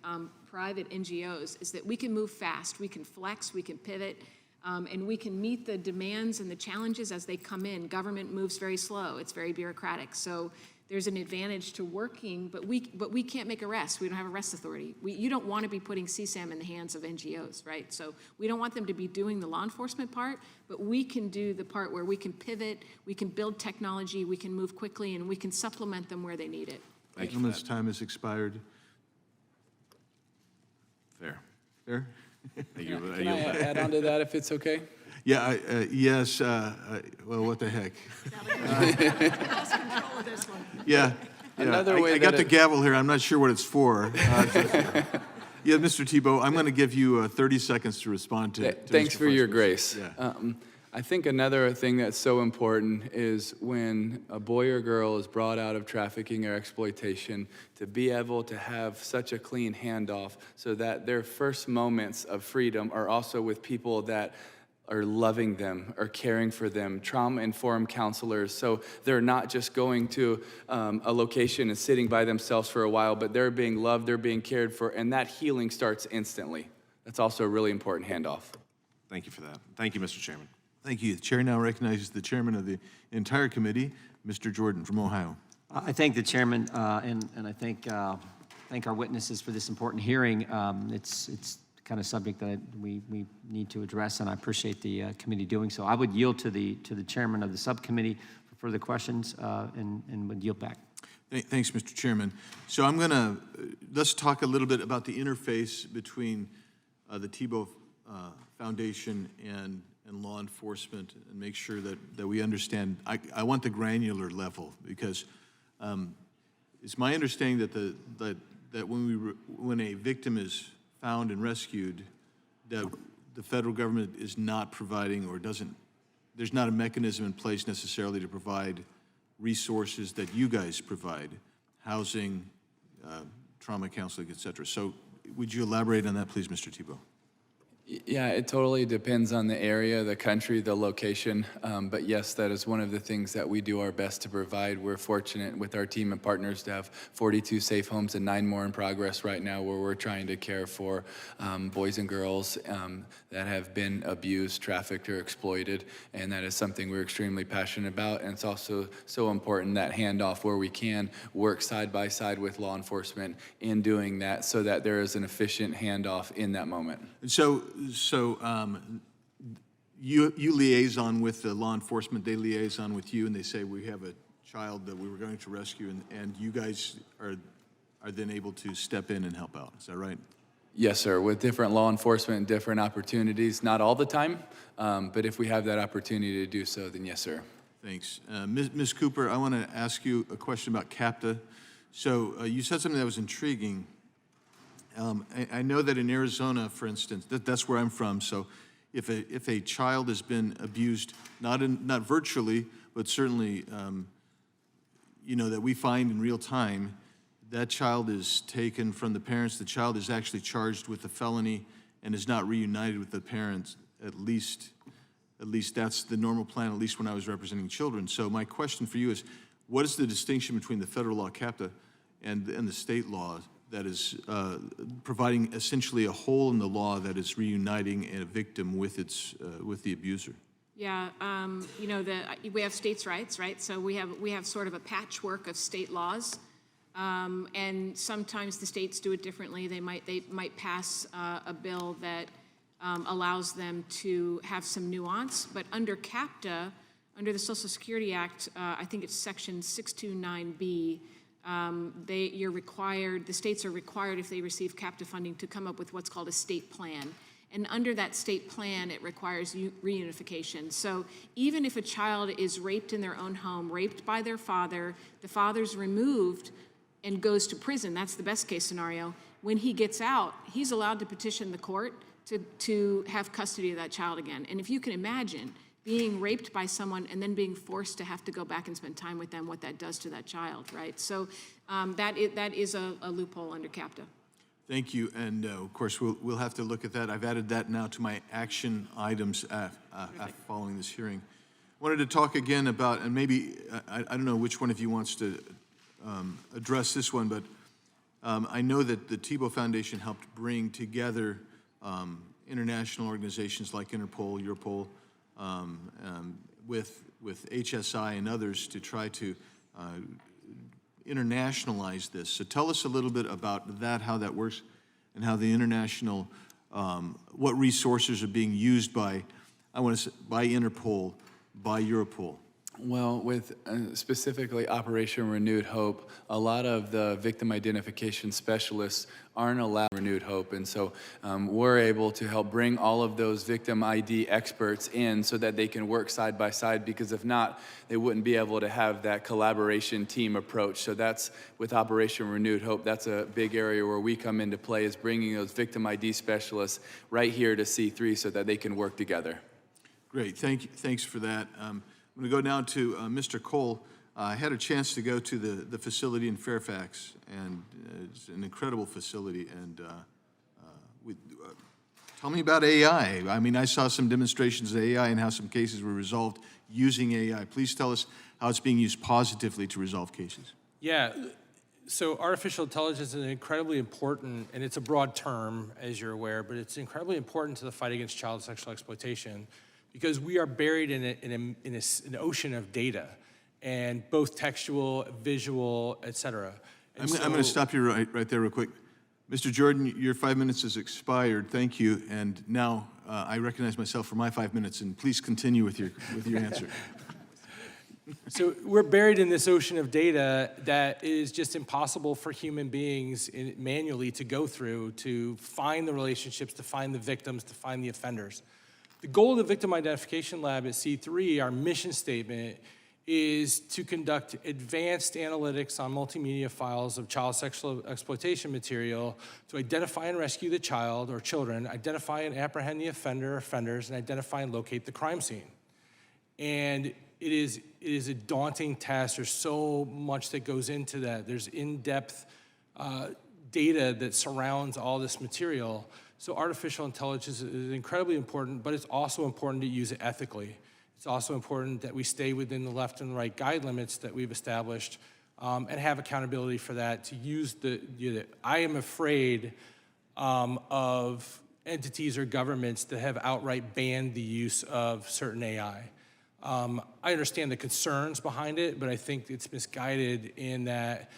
private NGOs is that we can move fast, we can flex, we can pivot, and we can meet the demands and the challenges as they come in. Government moves very slow, it's very bureaucratic. So there's an advantage to working, but we can't make arrests. We don't have arrest authority. You don't want to be putting CSAM in the hands of NGOs, right? So we don't want them to be doing the law enforcement part, but we can do the part where we can pivot, we can build technology, we can move quickly, and we can supplement them where they need it. The gentleman's time has expired. Fair. Fair? Can I add on to that if it's okay? Yeah, yes, well, what the heck? Lost control of this one. Yeah. Another way I got that the it- gavel here, I'm not sure what it's for. Yeah, Mr. Tebow, I'm going to give you 30 seconds to respond to Thanks Mr. for your Fleischman's. grace. Yeah. I think another thing that's so important is when a boy or girl is brought out of trafficking or exploitation, to be able to have such a clean handoff so that their first moments of freedom are also with people that are loving them or caring for them, trauma-informed counselors. So they're not just going to a location and sitting by themselves for a while, but they're being loved, they're being cared for, and that healing starts instantly. That's also a really important handoff. Thank you for that. Thank you, Mr. Chairman. Thank you. The chair now recognizes the chairman of the entire committee, Mr. Jordan from Ohio. I thank the chairman, and I thank our witnesses for this important hearing. It's the kind of subject that we need to address, and I appreciate the committee doing so. I would yield to the chairman of the subcommittee for further questions, and would yield back. Thanks, Mr. Chairman. So let's talk a little bit about the interface between the Tebow Foundation and law enforcement, and make sure that we understand. I want the granular level, because it's my understanding that when a victim is found and rescued, that the federal government is not providing, or there's not a mechanism in place necessarily to provide resources that you guys provide, housing, trauma counseling, et cetera. So would you elaborate on that, please, Mr. Tebow? Yeah, it totally depends on the area, the country, the location. But yes, that is one of the things that we do our best to provide. We're fortunate with our team of partners to have 42 safe homes and 9 more in progress right now, where we're trying to care for boys and girls that have been abused, trafficked, or exploited. And that is something we're extremely passionate about. And it's also so important that handoff, where we can work side by side with law enforcement in doing that, so that there is an efficient handoff in that moment. And so you liaison with the law enforcement, they liaison with you, and they say, we have a child that we were going to rescue, and you guys are then able to step in and help out. Is that right? Yes, sir. With different law enforcement and different opportunities, not all the time, but if we have that opportunity to do so, then yes, sir. Thanks. Ms. Cooper, I want to ask you a question about CAPTA. So you said something that was intriguing. I know that in Arizona, for instance, that's where I'm from. So, if a child has been abused, not virtually, but certainly, that we find in real time, that child is taken from the parents. The child is actually charged with a felony and is not reunited with the parents. At least that's the normal plan. At least when I was representing children. So, my question for you is, what is the distinction between the federal law CAPTA and the state law that is providing essentially a hole in the law that is reuniting a victim with the abuser? Yeah, we have states' rights, right? So we have sort of a patchwork of state laws, and sometimes the states do it differently. They might pass a bill that allows them to have some nuance, but under CAPTA, under the Social Security Act, I think it's Section 629B. The states are required, if they receive CAPTA funding, to come up with what's called a state plan. And under that state plan, it requires reunification. So even if a child is raped in their own home, raped by their father, the father's removed and goes to prison, that's the best case scenario. When he gets out, he's allowed to petition the court to have custody of that child again. And if you can imagine being raped by someone and then being forced to have to go back and spend time with them, what that does to that child, right? So that is a loophole under CAPTA. Thank you, and of course we'll have to look at that. I've added that now to my action items following this hearing. I wanted to talk again about, and maybe I don't know which one of you wants to address this one, but I know that the Tebow Foundation helped bring together international organizations like Interpol, Europol, with HSI and others to try to internationalize this. So tell us a little bit about that, how that works, and how the international, what resources are being used by Interpol, by Europol. Well, with specifically Operation Renewed Hope, a lot of the victim identification specialists aren't allowed Renewed Hope, and so we're able to help bring all of those victim ID experts in so that they can work side by side, because if not, they wouldn't be able to have that collaboration team approach. So that's, with Operation Renewed Hope, that's a big area where we come into play, is bringing those victim ID specialists right here to C3 so that they can work together. Great, thank you. Thanks for that. I'm going to go now to Mr. Cole. I had a chance to go to the facility in Fairfax, and it's an incredible facility. And tell me about AI. I mean, I saw some demonstrations of AI and how some cases were resolved using AI. Please tell us how it's being used positively to resolve cases. Yeah, so artificial intelligence is incredibly important, and it's a broad term, as you're aware, but it's incredibly important to the fight against child sexual exploitation, because we are buried in an ocean of data, and both textual, visual, et cetera. I'm going to stop you right there real quick. Mr. Jordan, your 5 minutes has expired. Thank you. And now I recognize myself for my 5 minutes, and please continue with your answer. So we're buried in this ocean of data that is just impossible for human beings manually to go through, to find the relationships, to find the victims, to find the offenders. The goal of the Victim Identification Lab at C3, our mission statement, is to conduct advanced analytics on multimedia files of child sexual exploitation material to identify and rescue the child or children, identify and apprehend the offender or offenders, and identify and locate the crime scene. And it is a daunting task. There's so much that goes into that. There's in-depth data that surrounds all this material. So artificial intelligence is incredibly important, but it's also important to use it ethically. It's also important that we stay within the left and right guide limits that we've established and have accountability for that to use I am afraid of entities or governments that have outright banned the use of certain AI. I understand the concerns behind it, but I think it's misguided in that,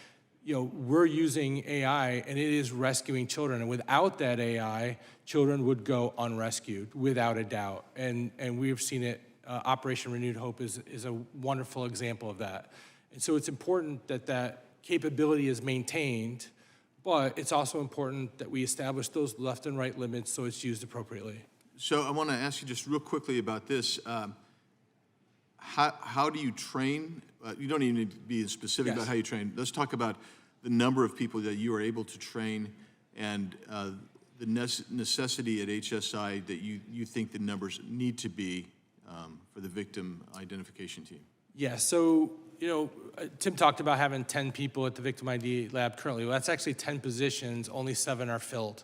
we're using AI and it is rescuing children. And without that AI, children would go unrescued, without a doubt. And we've seen it. Operation Renewed Hope is a wonderful example of that. And so it's important that that capability is maintained, but it's also important that we establish those left and right limits so it's used appropriately. So I want to ask you just real quickly about this. How do you train? You don't even need to be specific about how you train. Let's talk about the number of people that you are able to train and the necessity at HSI that you think the numbers need to be for the victim identification team. Yeah, so, Tim talked about having 10 people at the Victim ID Lab currently. Well, that's actually 10 positions, only 7 are filled.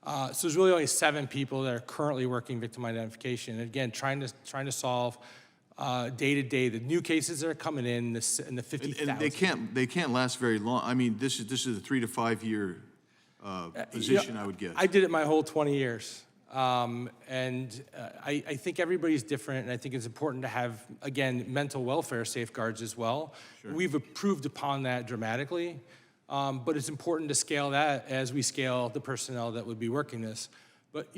So there's really only 7 people that are currently working victim identification. And again, trying to solve day-to-day, the new cases that are coming in the 50,000. And they can't last very long. I mean, this is a 3 to 5 year position, I would guess. I did it my whole 20 years. I think everybody's different, and I think it's important to have, again, mental welfare safeguards as well. Sure. We've improved upon that dramatically, but it's important to scale that as we scale the personnel that would be working this. But,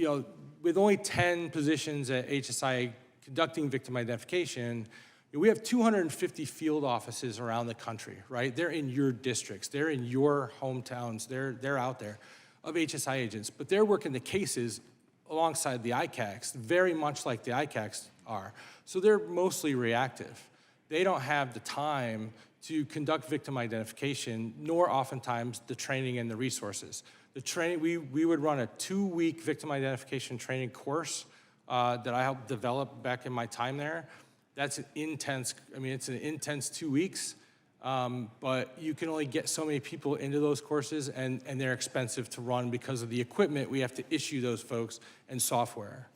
with only 10 positions at HSI conducting victim identification, we have 250 field offices around the country, right? They're in your districts, they're in your hometowns, they're out there of HSI agents, but they're working the cases alongside the ICACs, very much like the ICACs are. So they're mostly reactive. They don't have the time to conduct victim identification, nor oftentimes the training and the resources. The training, we would run a 2-week victim identification training course that I helped develop back in my time there. That's intense. It's an intense 2 weeks, but you can only get so many people into those courses, and they're expensive to run because of the equipment we have to issue those folks and software.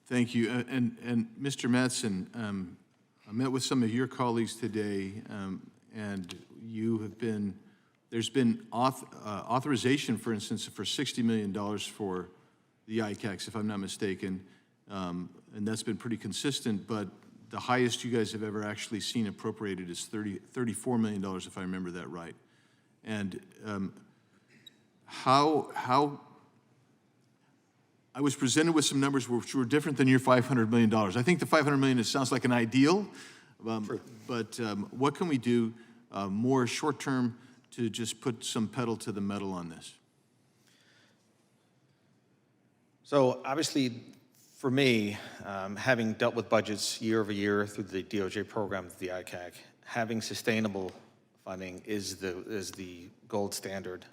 Thank you. And Mr. Madsen, I met with some of your colleagues today, and there's been authorization, for instance, for $60 million for the ICACs, if I'm not mistaken, and that's been pretty consistent, but the highest you guys have ever actually seen appropriated is $34 million, if I remember that right. And how I was presented with some numbers which were different than your $500 million. I think the $500 million sounds like an ideal, but what can we do more short-term to just put some pedal to the metal on this? So obviously, for me, having dealt with budgets year over year through the DOJ program, the ICAC, having sustainable funding is the gold standard.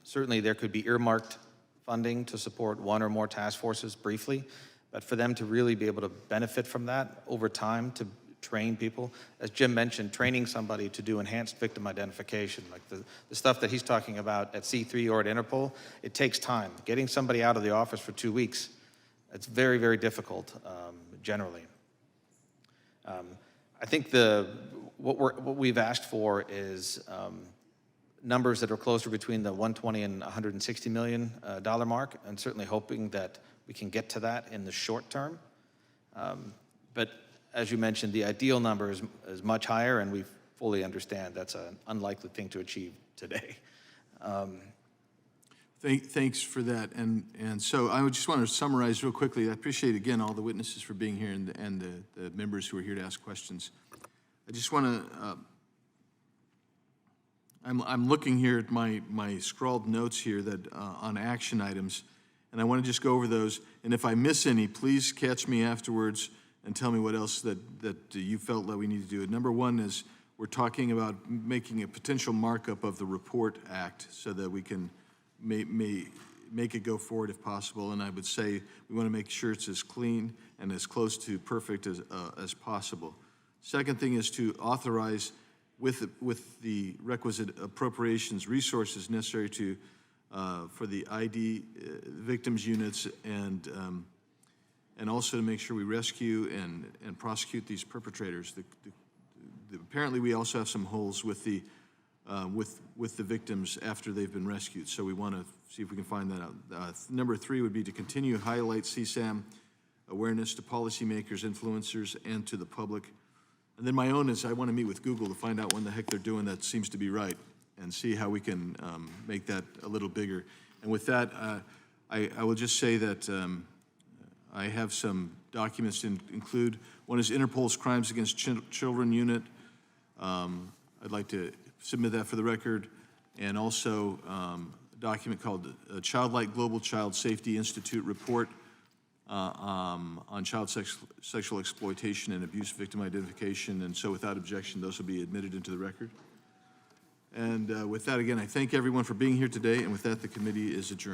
Certainly, there could be earmarked funding to support one or more task forces briefly, but for them to really be able to benefit from that over time, to train people, as Jim mentioned, training somebody to do enhanced victim identification, like the stuff that he's talking about at C3 or at Interpol, it takes time. Getting somebody out of the office for 2 weeks, it's very, very difficult, generally. I think what we've asked for is numbers that are closer between the $120 and $160 million mark, and certainly hoping that we can get to that in the short term. But as you mentioned, the ideal number is much higher, and we fully understand that's an unlikely thing to achieve today. Thanks for that. And so I would just want to summarize real quickly. I appreciate, again, all the witnesses for being here and the members who are here to ask questions. I just want to, I'm looking here at my scrawled notes here that on action items, and I want to just go over those. And if I miss any, please catch me afterwards and tell me what else that you felt that we need to do. Number one is we're talking about making a potential markup of the Report Act so that we can make it go forward if possible. And I would say we want to make sure it's as clean and as close to perfect as possible. Second thing is to authorize with the requisite appropriations resources necessary to for the ID victims units and also to make sure we rescue and prosecute these perpetrators. Apparently, we also have some holes with the victims after they've been rescued, so we want to see if we can find that out. Number three would be to continue to highlight CSAM awareness to policymakers, influencers, and to the public. And then my own is I want to meet with Google to find out when the heck they're doing that seems to be right and see how we can make that a little bigger. And with that, I will just say that I have some documents to include. One is Interpol's Crimes Against Children Unit. I'd like to submit that for the record. And also a document called Childlike Global Child Safety Institute Report on child sexual exploitation and abuse victim identification. And so without objection, those will be admitted into the record. And with that, again, I thank everyone for being here today. And with that, the committee is adjourned.